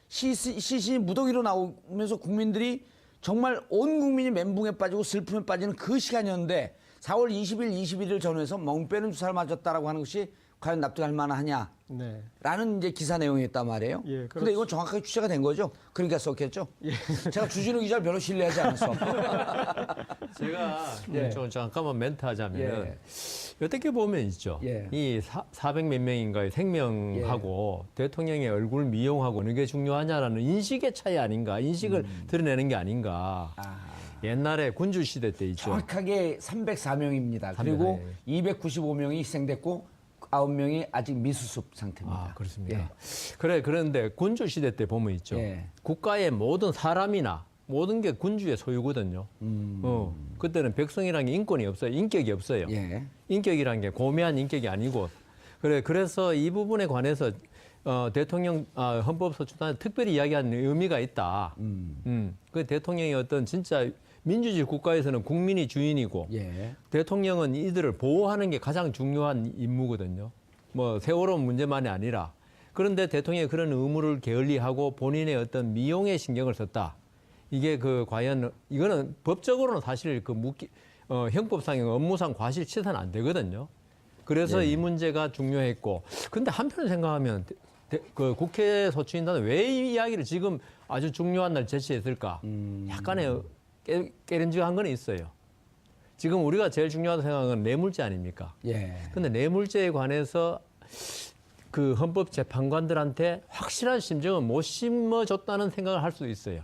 시신이 무더기로 나오면서 국민들이 정말 온 국민이 멘붕에 빠지고 슬픔에 빠지는 그 시간이었는데 4월 20일, 21일 전후에서 멍 빼는 주사를 맞았다라고 하는 것이 과연 납득할 만하냐? 네. 라는 이제 기사 내용이었단 말이에요. 예, 근데 그렇죠. 이건 정확하게 취재가 된 거죠? 그러니까 썼겠죠? 제가 주진우 기자를 별로 신뢰하지 않았어. 제가 예. 잠깐만 멘트하자면은 예. 어떻게 보면 있죠. 예. 이 400 몇 명인가의 생명하고 대통령의 얼굴 미용하고 어느 게 중요하냐라는 인식의 차이 아닌가, 인식을 드러내는 게 아닌가. 옛날에 군주 시대 때 있죠. 정확하게 304명입니다. 그리고 295명이 희생됐고 9명이 아직 미수습 상태입니다. 아, 그렇습니까? 예. 그런데 군주 시대 때 보면 있죠. 예. 국가의 모든 사람이나 모든 게 군주의 소유거든요. 그때는 백성이라는 게 인권이 없어요. 인격이 없어요. 예. 인격이라는 게 고매한 인격이 아니고 그래서 이 부분에 관해서 대통령 헌법소추단에 특별히 이야기하는 의미가 있다. 그 대통령이 어떤 진짜 민주주의 국가에서는 국민이 주인이고 예. 대통령은 이들을 보호하는 게 가장 중요한 임무거든요. 뭐 세월호 문제만이 아니라 그런데 대통령이 그런 의무를 게을리하고 본인의 어떤 미용에 신경을 썼다. 이게 과연 이거는 법적으로는 사실 형법상 업무상 과실치사는 안 되거든요. 그래서 이 문제가 중요했고 근데 한편으로 생각하면 국회 소추인단은 왜 이 이야기를 지금 아주 중요한 날 제시했을까? 약간의 깨름직한 건 있어요. 지금 우리가 제일 중요하다고 생각하는 건 뇌물죄 아닙니까? 예. 근데 뇌물죄에 관해서 그 헌법재판관들한테 확실한 심정은 못 심어줬다는 생각을 할 수도 있어요.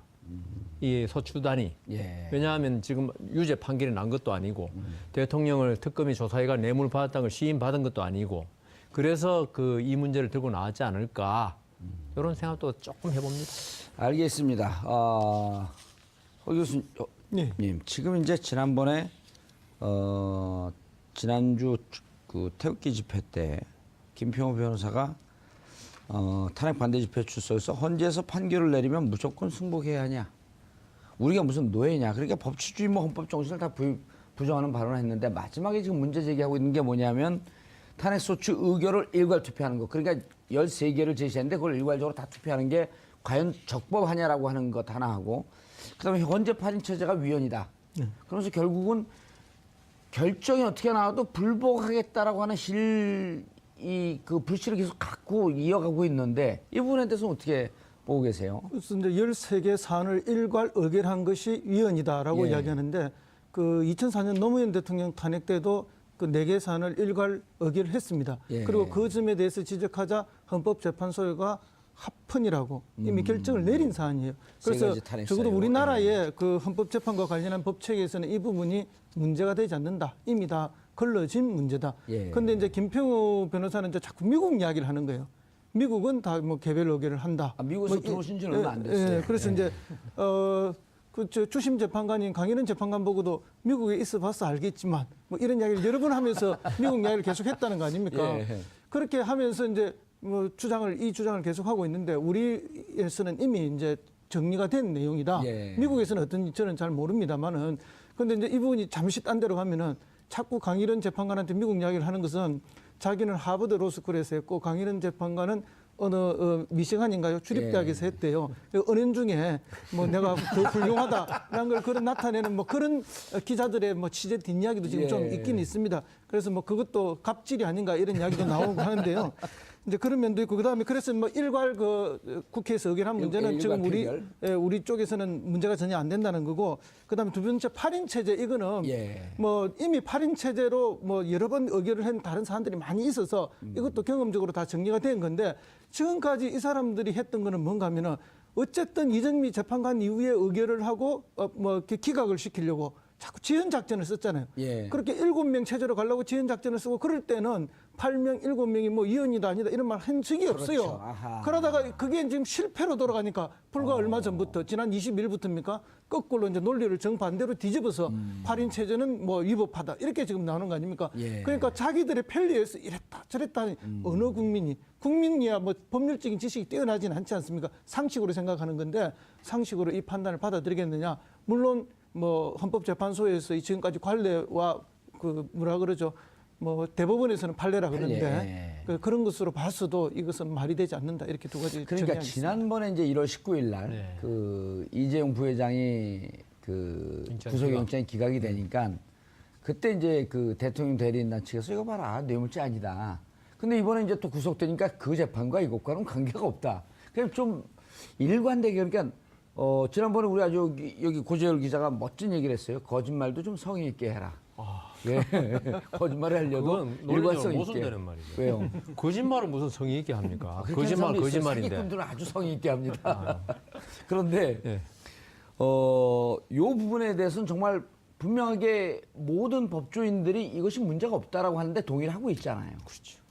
이 소추단이. 예. 왜냐하면 지금 유죄 판결이 난 것도 아니고 대통령을 특검이 조사해가 뇌물 받았다는 걸 시인받은 것도 아니고 그래서 이 문제를 들고 나왔지 않을까 이런 생각도 조금 해봅니다. 알겠습니다. 허 교수님, 지금 이제 지난번에 지난주 그 태극기 집회 때 김평호 변호사가 탄핵 반대 집회 출석해서 헌재에서 판결을 내리면 무조건 승복해야 하냐? 우리가 무슨 노예냐? 그러니까 법치주의 헌법 정신을 다 부정하는 발언을 했는데 마지막에 지금 문제 제기하고 있는 게 뭐냐면 탄핵 소추 의결을 일괄 투표하는 거. 그러니까 13개를 제시했는데 그걸 일괄적으로 다 투표하는 게 과연 적법하냐라고 하는 것 하나 하고 그다음에 헌재 판인 체제가 위헌이다. 그러면서 결국은 결정이 어떻게 나와도 불복하겠다라고 하는 그 불씨를 계속 갖고 이어가고 있는데 이 부분에 대해서 어떻게 보고 계세요? 그래서 이제 13개 사안을 일괄 의결한 것이 위헌이다라고 예. 이야기하는데 그 2004년 노무현 대통령 탄핵 때도 그 4개 사안을 일괄 의결을 했습니다. 예. 그리고 그 점에 대해서 지적하자 헌법재판소가 합헌이라고 이미 결정을 내린 사안이에요. 세 그래서 가지 탄핵 적어도 사유. 우리나라의 그 헌법재판과 관련한 법체계에서는 이 부분이 문제가 되지 않는다. 이미 다 걸러진 문제다. 예. 그런데 이제 김평우 변호사는 이제 자꾸 미국 이야기를 하는 거예요. 미국은 다 뭐 개별 의결을 한다. 미국에서 들어오신 지는 얼마 안 됐어요. 그래서 이제 저 주심 재판관인 강일원 재판관 보고도 미국에 있어봐서 알겠지만 뭐 이런 이야기를 여러 번 하면서 미국 이야기를 계속했다는 거 아닙니까? 예. 그렇게 하면서 이제 뭐 이 주장을 계속하고 있는데 우리에서는 이미 이제 정리가 된 내용이다. 예. 미국에서는 어떤지 저는 잘 모릅니다만은 근데 이제 이 부분이 잠시 딴 데로 가면은 자꾸 강일원 재판관한테 미국 이야기를 하는 것은 자기는 하버드 로스쿨에서 했고 강일원 재판관은 어느 미시간인가요? 주립대학에서 했대요. 은연 중에 뭐 내가 더 훌륭하다라는 걸 그런 나타내는 뭐 그런 기자들의 뭐 취재 뒷이야기도 지금 좀 있긴 있습니다. 그래서 뭐 그것도 갑질이 아닌가 이런 이야기도 나오고 하는데요. 이제 그런 면도 있고 그다음에 그래서 뭐 일괄 그 국회에서 의결한 문제는 지금 우리 쪽에서는 문제가 전혀 안 된다는 거고 그다음에 두 번째 8인 체제 이거는 뭐 이미 8인 체제로 뭐 여러 번 의결을 한 다른 사안들이 많이 있어서 이것도 경험적으로 다 정리가 된 건데 지금까지 이 사람들이 했던 거는 뭔가 하면은 어쨌든 이정미 재판관 이후에 의결을 하고 뭐 이렇게 기각을 시키려고 자꾸 지연 작전을 썼잖아요. 그렇게 7명 체제로 가려고 지연 작전을 쓰고 그럴 때는 8명, 7명이 뭐 이혼이다 아니다 이런 말 한 적이 없어요. 아하. 그러다가 그게 지금 실패로 돌아가니까 불과 얼마 전부터 지난 20일부터입니까? 거꾸로 이제 논리를 정반대로 뒤집어서 8인 체제는 뭐 위법하다 이렇게 지금 나오는 거 아닙니까? 그러니까 자기들의 편리해서 이랬다 저랬다 어느 국민이야 뭐 법률적인 지식이 뛰어나진 않지 않습니까? 상식으로 생각하는 건데 상식으로 이 판단을 받아들이겠느냐? 물론 뭐 헌법재판소에서 지금까지 관례와 그 뭐라 그러죠? 뭐 대법원에서는 판례라 그러는데 그런 것으로 봤어도 이것은 말이 되지 않는다 이렇게 두 가지. 그러니까 지난번에 이제 1월 19일 날 그 이재용 부회장이 그 구속영장이 기각이 되니까 그때 이제 그 대통령 대리인단 측에서 이거 봐라 뇌물죄 아니다. 근데 이번에 이제 또 구속되니까 그 재판과 이것과는 관계가 없다. 그냥 좀 일관되게 그러니까. 지난번에 우리 아주 여기 고재열 기자가 멋진 얘기를 했어요. 거짓말도 좀 성의 있게 해라. 거짓말을 하려도 일관성 있게. 모순되는 말이죠. 왜요? 거짓말은 무슨 성의 있게 합니까? 그렇게 하는 사람도 있어요. 거짓말인데. 사기꾼들은 아주 성의 있게 합니다. 그런데 예. 요 부분에 대해서는 정말 분명하게 모든 법조인들이 이것이 문제가 없다라고 하는데 동의를 하고 있잖아요. 그렇죠.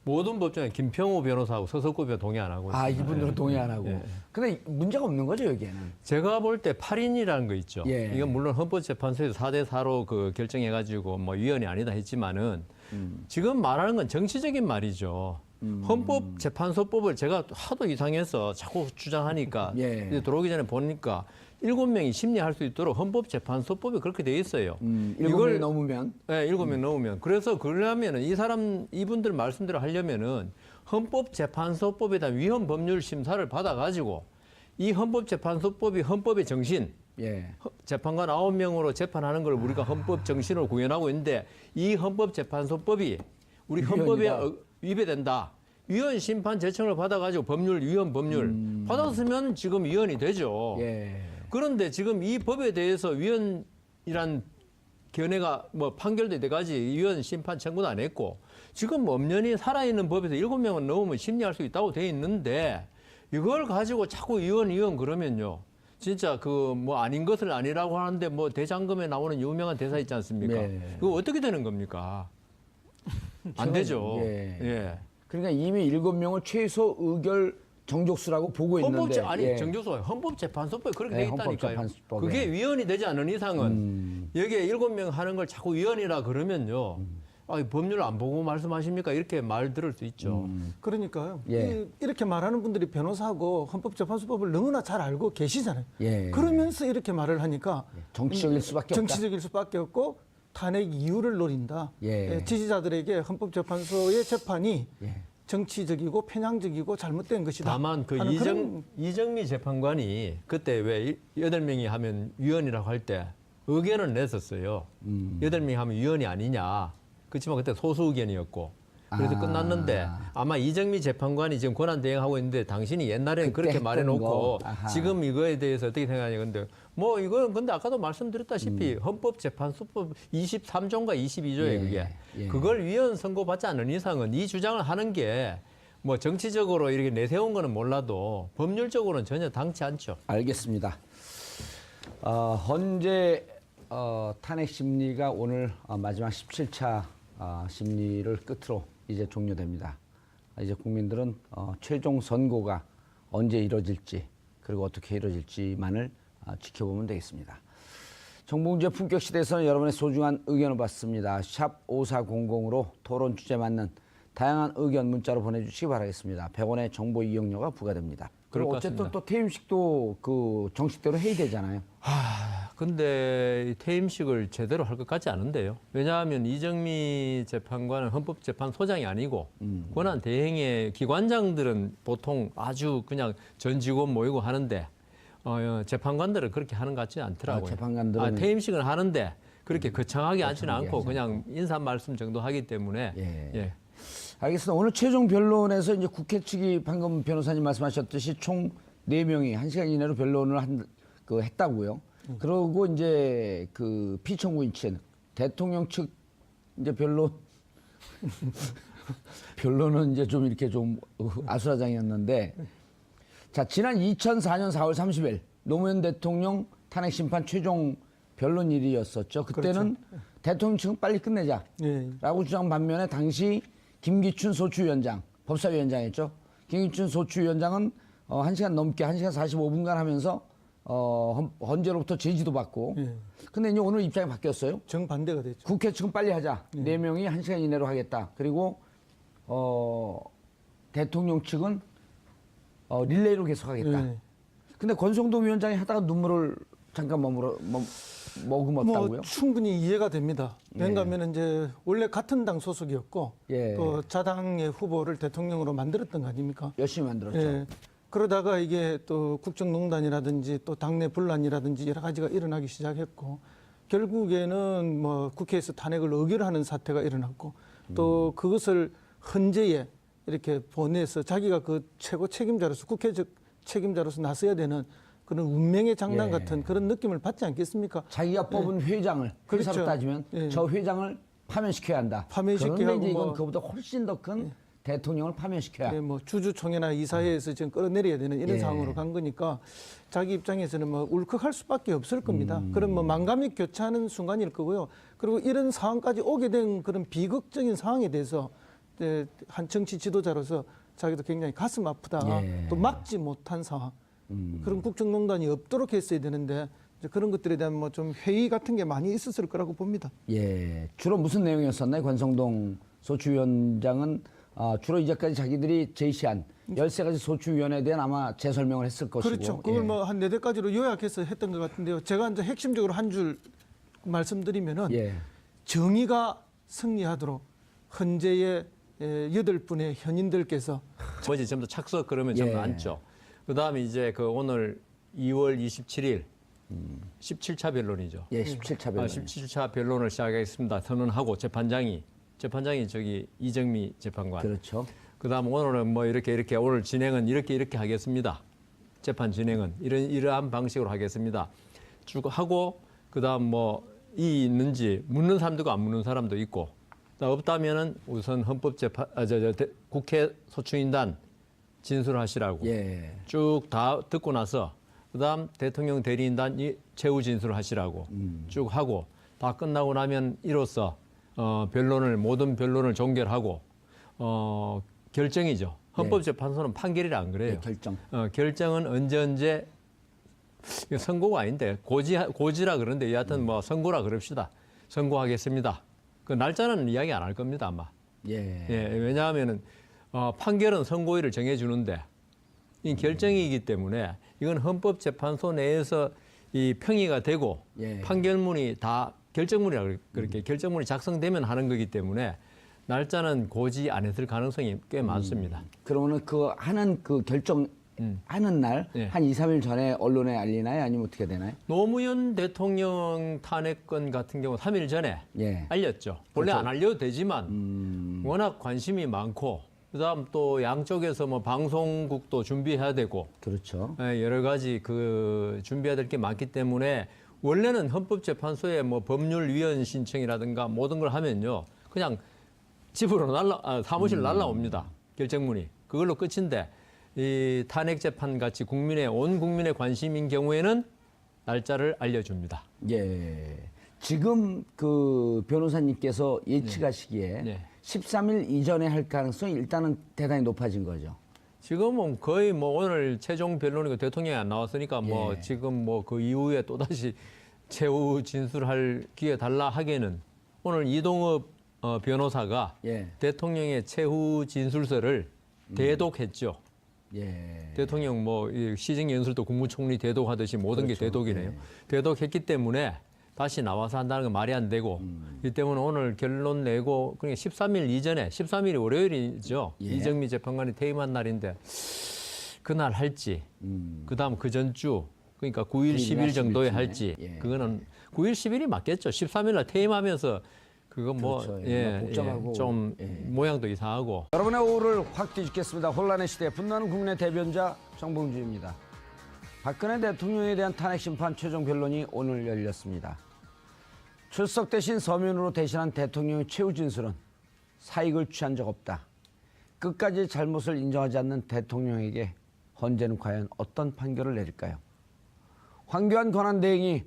모든 법정에 김평우 변호사하고 서석구 변호사 동의 안 하고 있습니다. 이분들은 동의 안 하고. 근데 문제가 없는 거죠, 여기에는. 제가 볼 때 8인이라는 거 있죠. 예. 이건 물론 헌법재판소에서 4대4로 그 결정해가지고 뭐 위헌이 아니다 했지만은 지금 말하는 건 정치적인 말이죠. 헌법재판소법을 제가 하도 이상해서 자꾸 주장하니까 이제 들어오기 전에 보니까 7명이 심리할 수 있도록 헌법재판소법이 그렇게 돼 있어요. 7명이 넘으면? 네, 7명 넘으면. 그래서 그러려면은 이분들 말씀대로 하려면은 헌법재판소법에 대한 위헌 법률 심사를 받아가지고 이 헌법재판소법이 헌법의 정신, 재판관 9명으로 재판하는 걸 우리가 헌법 정신으로 구현하고 있는데 이 헌법재판소법이 우리 헌법에 위배된다. 위헌 심판 제청을 받아가지고 위헌 법률 받았으면 지금 위헌이 되죠. 그런데 지금 이 법에 대해서 위헌이란 견해가 뭐 판결도 돼가지 위헌 심판 청구도 안 했고 지금 엄연히 살아있는 법에서 7명은 넘으면 심리할 수 있다고 돼 있는데 이걸 가지고 자꾸 위헌 그러면요. 진짜 그 뭐 아닌 것을 아니라고 하는데 뭐 대장금에 나오는 유명한 대사 있지 않습니까? 그거 어떻게 되는 겁니까? 안 되죠. 그러니까 이미 7명을 최소 의결 정족수라고 보고 있는데. 정족수가 헌법재판소법에 그렇게 돼 있다니까요. 헌법재판소법에. 그게 위헌이 되지 않은 이상은 여기에 7명 하는 걸 자꾸 위헌이라 그러면요. 법률 안 보고 말씀하십니까? 이렇게 말 들을 수 있죠. 그러니까요. 이렇게 말하는 분들이 변호사하고 헌법재판소법을 너무나 잘 알고 계시잖아요. 그러면서 이렇게 말을 하니까 정치적일 수밖에 없다. 정치적일 수밖에 없고 탄핵 이유를 노린다. 지지자들에게 헌법재판소의 재판이 정치적이고 편향적이고 잘못된 것이다. 다만 그 이정미 재판관이 그때 왜 8명이 하면 위헌이라고 할 때 의견을 냈었어요. 8명이 하면 위헌이 아니냐. 그렇지만 그때 소수 의견이었고 그래서 끝났는데 아마 이정미 재판관이 지금 권한 대행하고 있는데 당신이 옛날에는 그렇게 말해놓고 지금 이거에 대해서 어떻게 생각하냐. 근데 뭐 이건 근데 아까도 말씀드렸다시피 헌법재판소법 23조인가 22조에 그게 그걸 위헌 선고받지 않은 이상은 이 주장을 하는 게 뭐 정치적으로 이렇게 내세운 거는 몰라도 법률적으로는 전혀 당치 않죠. 알겠습니다. 헌재 탄핵 심리가 오늘 마지막 17차 심리를 끝으로 이제 종료됩니다. 이제 국민들은 최종 선고가 언제 이루어질지 그리고 어떻게 이루어질지만을 지켜보면 되겠습니다. 정봉주의 품격시대에서는 여러분의 소중한 의견을 받습니다. 샵 5400으로 토론 주제 맞는 다양한 의견 문자로 보내주시기 바라겠습니다. 100원의 정보 이용료가 부과됩니다. 그럴 그리고 것 어쨌든 같습니다. 또 퇴임식도 그 정식대로 해야 되잖아요. 근데 이 퇴임식을 제대로 할 것 같지 않은데요. 왜냐하면 이정미 재판관은 헌법재판소장이 아니고 권한 대행의 기관장들은 보통 아주 그냥 전 직원 모이고 하는데 재판관들은 그렇게 하는 것 같지 않더라고요. 재판관들은 퇴임식은 하는데 그렇게 거창하게 하지는 거창하게 않고 하지 그냥 인사 말씀 정도 하기 때문에 예. 알겠습니다. 오늘 최종 변론에서 이제 국회 측이 방금 변호사님 말씀하셨듯이 총 4명이 1시간 이내로 변론을 했다고요. 그러고 이제 그 피청구인 측 대통령 측 이제 변론은 이제 좀 이렇게 좀 아수라장이었는데 자, 지난 2004년 4월 30일 노무현 대통령 탄핵 심판 최종 변론일이었었죠. 그때는 그렇죠. 대통령 측은 빨리 끝내자라고 예. 주장 반면에 당시 김기춘 소추위원장, 법사위원장이었죠. 김기춘 소추위원장은 1시간 넘게 1시간 45분간 하면서 헌재로부터 제지도 받고. 예. 근데 이제 오늘 입장이 바뀌었어요. 정반대가 됐죠. 국회 측은 빨리 하자. 4명이 1시간 이내로 하겠다. 그리고 대통령 측은 릴레이로 계속하겠다. 예. 근데 권성동 위원장이 하다가 눈물을 잠깐 머금었다고요? 뭐 충분히 이해가 됩니다. 왜냐하면 이제 원래 같은 당 소속이었고 예. 또 자당의 후보를 대통령으로 만들었던 거 아닙니까? 열심히 만들었죠. 예. 그러다가 이게 또 국정농단이라든지 또 당내 분란이라든지 여러 가지가 일어나기 시작했고 결국에는 뭐 국회에서 탄핵을 의결하는 사태가 일어났고 또 그것을 헌재에 이렇게 보내서 자기가 그 최고 책임자로서 국회적 책임자로서 나서야 되는 그런 운명의 장난 예. 같은 그런 느낌을 받지 않겠습니까? 자기가 뽑은 회장을 회사로 그렇죠. 따지면 예. 저 회장을 파면시켜야 한다. 파면시켜야 그런데 하고 이제 이건 뭐- 그보다 훨씬 더 큰 대통령을 파면시켜야. 네, 뭐 주주총회나 이사회에서 지금 끌어내려야 되는 이런 예. 상황으로 간 거니까 자기 입장에서는 뭐 울컥할 수밖에 없을 겁니다. 그런 뭐 만감이 교차하는 순간일 거고요. 그리고 이런 상황까지 오게 된 그런 비극적인 상황에 대해서 한 정치 지도자로서 자기도 굉장히 가슴 아프다. 예. 또 막지 못한 상황. 그런 국정농단이 없도록 했어야 되는데 이제 그런 것들에 대한 뭐 좀 회의 같은 게 많이 있었을 거라고 봅니다. 예. 주로 무슨 내용이었었나요? 권성동 소추위원장은 주로 이제까지 자기들이 제시한 13가지 소추위원회에 대한 아마 재설명을 했을 것이고. 그렇죠. 그걸 예. 뭐 한 4대까지로 요약해서 했던 것 같은데요. 제가 이제 핵심적으로 한 줄 말씀드리면은 예. 정의가 승리하도록 헌재의 8분의 현인들께서 뭐지 전부 착석 그러면 예. 전부 앉죠. 그다음에 이제 그 오늘 2월 27일 17차 변론이죠. 예, 17차 변론. 17차 변론을 시작하겠습니다. 선언하고 재판장이 저기 이정미 재판관. 그렇죠. 그다음 오늘은 뭐 이렇게 오늘 진행은 이렇게 하겠습니다. 재판 진행은 이러한 방식으로 하겠습니다. 쭉 하고 그다음 뭐 이 있는지 묻는 사람도 있고 안 묻는 사람도 있고 없다면은 우선 헌법재판 국회 소추인단 진술하시라고 예. 쭉 다 듣고 나서 그다음 대통령 대리인단 최후 진술하시라고 쭉 하고 다 끝나고 나면 이로써 모든 변론을 종결하고 결정이죠. 헌법재판소는 판결이라 안 그래요. 예, 결정. 결정은 언제 이거 선고가 아닌데 고지라 그러는데 여하튼 뭐 선고라 그럽시다. 선고하겠습니다. 그 날짜는 이야기 안 할 겁니다 아마. 예. 왜냐하면은 판결은 선고일을 정해주는데 이 결정이기 때문에 이건 헌법재판소 내에서 이 평의가 되고 예. 판결문이 다 결정문이라 그렇게 결정문이 작성되면 하는 거기 때문에 날짜는 고지 안 했을 가능성이 꽤 많습니다. 그러면은 그 하는 그 결정 하는 날 예. 한 2, 3일 전에 언론에 알리나요? 아니면 어떻게 되나요? 노무현 대통령 탄핵건 같은 경우 3일 전에 예. 알렸죠. 원래 그렇죠. 안 알려도 되지만 워낙 관심이 많고 그다음 또 양쪽에서 뭐 방송국도 준비해야 되고 그렇죠. 여러 가지 그 준비해야 될 게 많기 때문에 원래는 헌법재판소에 뭐 법률위원 신청이라든가 모든 걸 하면요 그냥 집으로 사무실로 날라옵니다 결정문이. 그걸로 끝인데 이 탄핵 재판 같이 온 국민의 관심인 경우에는 날짜를 알려줍니다. 예. 지금 그 변호사님께서 예측하시기에 네. 13일 이전에 할 가능성이 일단은 대단히 높아진 거죠. 지금은 거의 뭐 오늘 최종 변론이고 대통령이 안 나왔으니까 뭐 예. 지금 뭐 그 이후에 또 다시 최후 진술할 기회 달라 하기에는 오늘 이동업 변호사가 예. 대통령의 최후 진술서를 대독했죠. 예. 대통령 뭐 시정 연설도 국무총리 대독하듯이 모든 게 대독이네요. 대독했기 때문에 다시 나와서 한다는 건 말이 안 되고 이 때문에 오늘 결론 내고 그러니까 13일 이전에 13일이 월요일이죠. 예. 이정미 재판관이 퇴임한 날인데 그날 할지 그다음 그 전주 그러니까 9일 10일 정도에 10일 할지 예. 그거는 9일 10일이 맞겠죠. 13일 날 퇴임하면서 그거 뭐 그렇죠. 예, 복잡하고. 좀 예. 모양도 이상하고 여러분의 오후를 확 뒤집겠습니다. 혼란의 시대 분노하는 국민의 대변자 정봉주입니다. 박근혜 대통령에 대한 탄핵 심판 최종 변론이 오늘 열렸습니다. 출석 대신 서면으로 대신한 대통령의 최후 진술은 사익을 취한 적 없다. 끝까지 잘못을 인정하지 않는 대통령에게 헌재는 과연 어떤 판결을 내릴까요? 황교안 권한대행이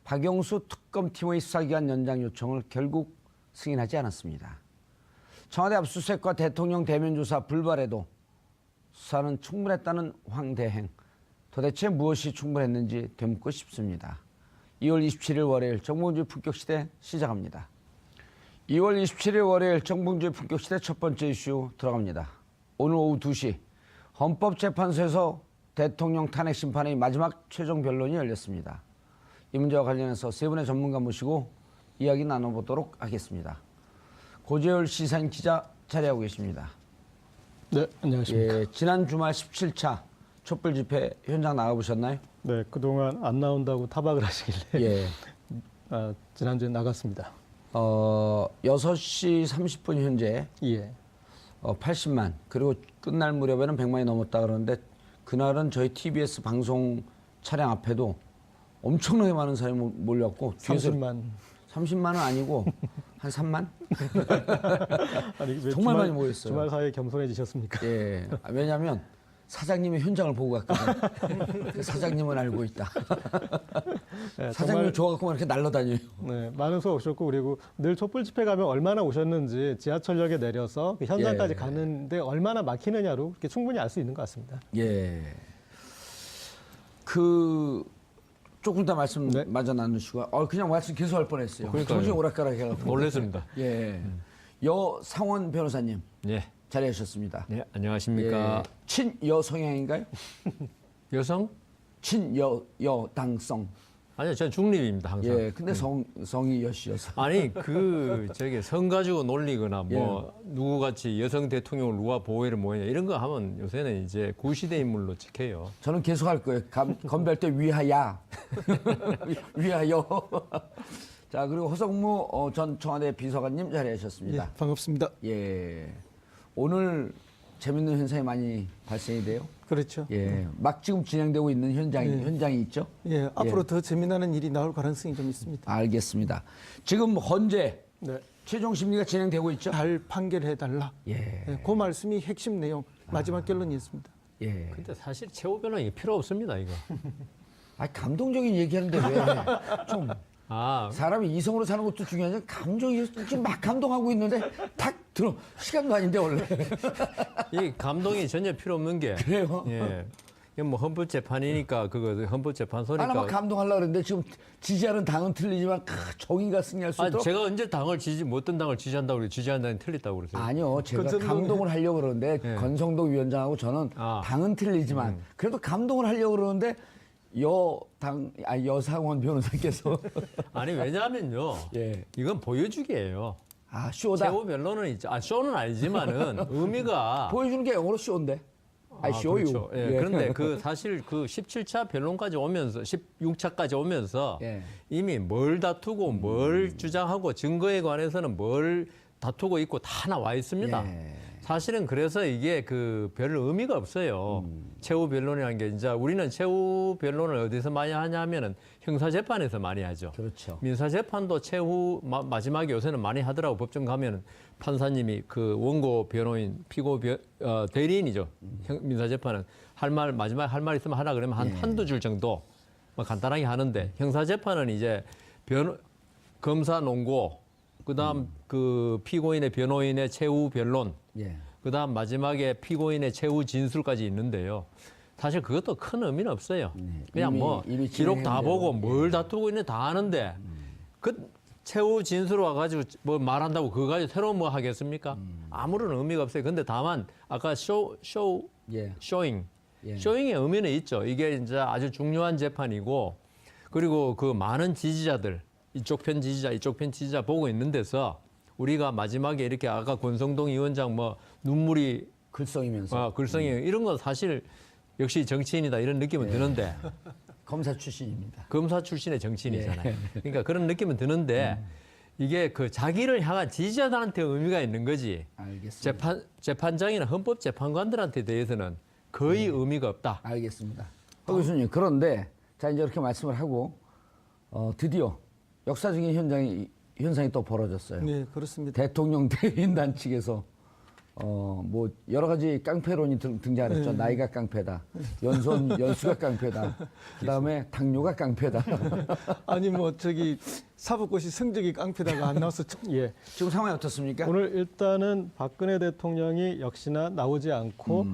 박영수 특검팀의 수사기간 연장 요청을 결국 승인하지 않았습니다. 청와대 압수수색과 대통령 대면 조사 불발에도 수사는 충분했다는 황대행. 도대체 무엇이 충분했는지 되묻고 싶습니다. 2월 27일 월요일 정봉주의 품격시대 시작합니다. 2월 27일 월요일 정봉주의 품격시대 첫 번째 이슈 들어갑니다. 오늘 오후 2시 헌법재판소에서 대통령 탄핵 심판의 마지막 최종 변론이 열렸습니다. 이 문제와 관련해서 세 분의 전문가 모시고 이야기 나눠보도록 하겠습니다. 고재열 시사인 기자 자리하고 계십니다. 네, 안녕하십니까. 예, 지난 주말 17차 촛불 집회 현장 나가보셨나요? 네, 그동안 안 나온다고 타박을 하시길래 예. 지난주에 나갔습니다. 6시 30분 현재 예. 80만 그리고 끝날 무렵에는 100만이 넘었다 그러는데 그날은 저희 TBS 방송 차량 앞에도 엄청나게 많은 사람이 몰렸고 30만은 아니고 한 3만? 아니, 왜 정말 많이 모였어요. 주말 사이에 겸손해지셨습니까? 예. 왜냐하면 사장님이 현장을 보고 갔거든요. 그 사장님은 알고 있다. 네, 사장님 좋아갖고 이렇게 날라다녀요. 네, 많은 수 오셨고 그리고 늘 촛불 집회 가면 얼마나 오셨는지 지하철역에 내려서 그 현장까지 예. 가는데 얼마나 막히느냐로 이렇게 충분히 알 수 있는 것 같습니다. 예. 조금 더 말씀 네. 마저 나누시고 그냥 말씀 계속 할 뻔했어요. 그러니까요. 정신 오락가락 해가지고. 놀랐습니다. 예. 여상원 변호사님 예. 자리하셨습니다. 네, 안녕하십니까. 예. 친여 성향인가요? 여성? 친여당성. 아니요, 저는 중립입니다, 항상. 예. 근데 성이 여씨여서. 아니, 성 가지고 놀리거나 뭐, 예. 누구같이 여성 대통령을 누가 보호해를 뭐냐, 이런 거 하면 요새는 이제 구시대 인물로 찍혀요. 저는 계속 할 거예요. 건배할 때 위하야. 위하여. 자, 그리고 허성무 전 청와대 비서관님 자리하셨습니다. 예, 반갑습니다. 예. 오늘 재밌는 현상이 많이 발생이 돼요. 그렇죠. 예. 막 지금 진행되고 있는 현장이 있죠. 예, 앞으로 더 재미나는 일이 나올 가능성이 좀 있습니다. 알겠습니다. 지금 헌재 네. 최종 심리가 진행되고 있죠. 잘 판결해달라. 예. 예, 그 말씀이 핵심 내용, 마지막 결론이었습니다. 예. 근데 사실 최후 변론이 필요 없습니다, 이거. 감동적인 얘기하는데 왜 좀 아, 사람이 이성으로 사는 것도 중요하지 감정이 지금 막 감동하고 있는데 탁 들어 시간도 아닌데 원래 이 감동이 전혀 필요 없는 게. 그래요? 예. 이게 뭐 헌법재판이니까 그거 헌법재판소니까. 막 감동하려고 그러는데 지금 지지하는 당은 틀리지만 정의가 승리할 수 있도록 제가 언제 어떤 당을 지지한다고 그래 지지한다는 틀렸다고 그랬어요. 아니요 제가 감동을 하려고 그러는데 권성동 위원장하고 저는 당은 틀리지만 그래도 감동을 하려고 그러는데 여상원 변호사께서 아니 왜냐하면요. 예. 이건 보여주기예요. 쇼다 최후 변론은 있죠. 쇼는 아니지만은 의미가 보여주는 게 영어로 쇼인데 쇼유. 그렇죠. 예. 그런데 사실 17차 변론까지 오면서 16차까지 오면서 예. 이미 뭘 다투고 뭘 주장하고 증거에 관해서는 뭘 다투고 있고 다 나와 있습니다. 예. 사실은 그래서 이게 그 별 의미가 없어요. 최후 변론이라는 게 이제 우리는 최후 변론을 어디서 많이 하냐면은 형사 재판에서 많이 하죠. 그렇죠. 민사 재판도 최후 마지막에 요새는 많이 하더라고. 법정 가면은 판사님이 그 원고 변호인 피고 대리인이죠. 민사 재판은 마지막에 할 말 있으면 하라 그러면 한두 줄 정도 간단하게 하는데 형사 재판은 이제 검사 논고 그다음 그 피고인의 변호인의 최후 변론, 그다음 마지막에 피고인의 최후 진술까지 있는데요. 사실 그것도 큰 의미는 없어요. 그냥 이미 기록 다 보고 뭘 다투고 있는지 다 아는데 그 최후 진술 와가지고 뭐 말한다고 그거 가지고 새로운 뭐 하겠습니까? 아무런 의미가 없어요. 근데 다만 아까 쇼잉의 의미는 있죠. 이게 이제 아주 중요한 재판이고 그리고 그 많은 지지자들 이쪽 편 지지자 보고 있는 데서 우리가 마지막에 이렇게 아까 권성동 위원장 뭐 눈물이 글썽이면서 글썽이 이런 건 사실 역시 정치인이다 이런 느낌은 드는데 검사 출신입니다. 검사 출신의 정치인이잖아요. 그러니까 그런 느낌은 드는데 이게 그 자기를 향한 지지자들한테 의미가 있는 거지. 알겠습니다. 재판장이나 헌법재판관들한테 대해서는 거의 의미가 없다. 알겠습니다. 박 교수님, 그런데 자 이제 이렇게 말씀을 하고 드디어 역사적인 현상이 또 벌어졌어요. 네, 그렇습니다. 대통령 대리인단 측에서 뭐 여러 가지 깡패론이 등장했죠. 나이가 깡패다, 연수가 깡패다, 그다음에 당뇨가 깡패다. 아니 뭐 저기 사법고시 성적이 깡패다가 안 나와서 예. 지금 상황이 어떻습니까? 오늘 일단은 박근혜 대통령이 역시나 나오지 않고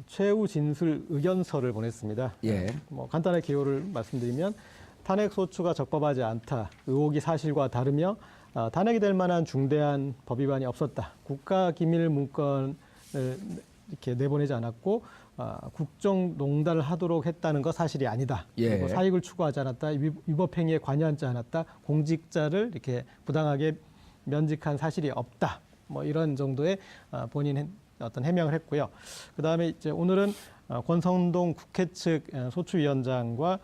최후 진술 의견서를 보냈습니다. 예. 뭐 간단하게 기호를 말씀드리면 탄핵 소추가 적법하지 않다. 의혹이 사실과 다르며 탄핵이 될 만한 중대한 법 위반이 없었다. 국가기밀 문건을 이렇게 내보내지 않았고 국정 농단을 하도록 했다는 거 사실이 아니다. 그리고 사익을 추구하지 않았다. 위법 행위에 관여하지 않았다. 공직자를 이렇게 부당하게 면직한 사실이 없다. 뭐 이런 정도의 본인 어떤 해명을 했고요. 그다음에 이제 오늘은 권성동 국회 측 소추위원장과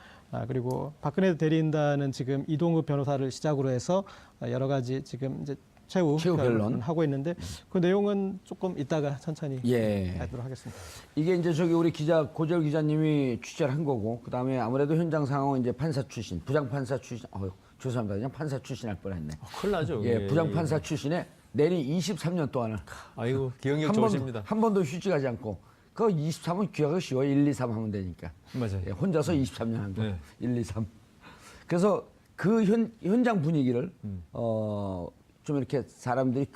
그리고 박근혜 대리인단은 지금 이동욱 변호사를 시작으로 해서 여러 가지 지금 이제 최후 변론 하고 있는데 그 내용은 조금 이따가 천천히 하도록 하겠습니다. 이게 이제 저기 우리 고재열 기자님이 취재를 한 거고 그다음에 아무래도 현장 상황은 이제 판사 출신, 부장판사 출신, 죄송합니다. 그냥 판사 출신 할 뻔했네. 큰일 나죠. 부장판사 출신에 내린 23년 동안을 아이고 기억력 좋으십니다. 한 번도 휴직하지 않고 그 23은 귀하고 쉬워. 1, 2, 3 하면 되니까. 맞아요. 혼자서 23년 한 거. 1, 2, 3. 그래서 그 현장 분위기를 좀 이렇게 사람들이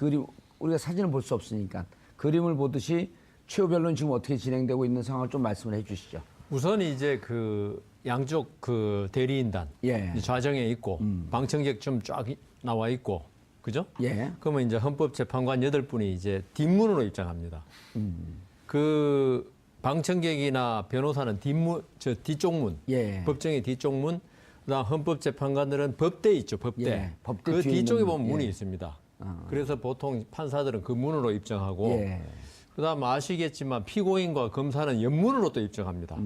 우리가 사진을 볼 수 없으니까 그림을 보듯이 최후 변론 지금 어떻게 진행되고 있는 상황을 좀 말씀을 해 주시죠. 우선 이제 그 양쪽 그 대리인단 좌정에 있고 방청객 좀 쫙 나와 있고 그죠? 그러면 이제 헌법재판관 8분이 이제 뒷문으로 입장합니다. 그 방청객이나 변호사는 뒤쪽문, 법정의 뒤쪽문, 그다음 헌법재판관들은 법대 있죠, 법대. 그 뒤쪽에 보면 문이 있습니다. 그래서 보통 판사들은 그 문으로 입장하고, 그다음 아시겠지만 피고인과 검사는 옆문으로 또 입장합니다.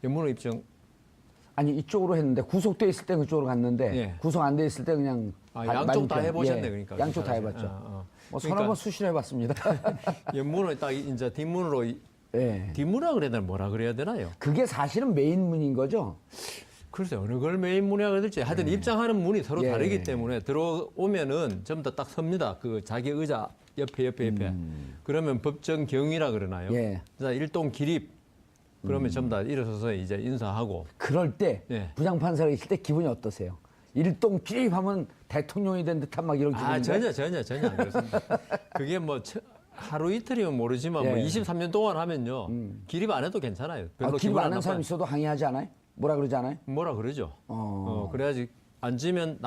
옆문으로 입장. 아니 이쪽으로 했는데 구속돼 있을 때 그쪽으로 갔는데 구속 안 돼 있을 때 그냥 양쪽 다 해보셨네, 그러니까. 양쪽 다 해봤죠. 뭐 서너 번 수신해봤습니다. 옆문을 딱 이제 뒷문으로 뒷문이라 그래야 되나 뭐라 그래야 되나요? 그게 사실은 메인 문인 거죠. 글쎄 어느 걸 메인 문이라고 해야 될지 하여튼 입장하는 문이 서로 다르기 때문에 들어오면은 전부 다 딱 섭니다. 그 자기 의자 옆에. 그러면 법정 경위라 그러나요? 자, 일동 기립. 그러면 전부 다 일어서서 이제 인사하고. 그럴 때 부장판사가 있을 때 기분이 어떠세요? 일동 기립하면 대통령이 된 듯한 막 이런 기분인가요? 전혀 안 그렇습니다. 그게 뭐 하루 이틀이면 모르지만 뭐 23년 동안 하면요. 기립 안 해도 괜찮아요. 별로 기립 안 하는 사람 있어도 항의하지 않아요? 뭐라 그러지 않아요? 뭐라 그러죠. 그래야지 앉으면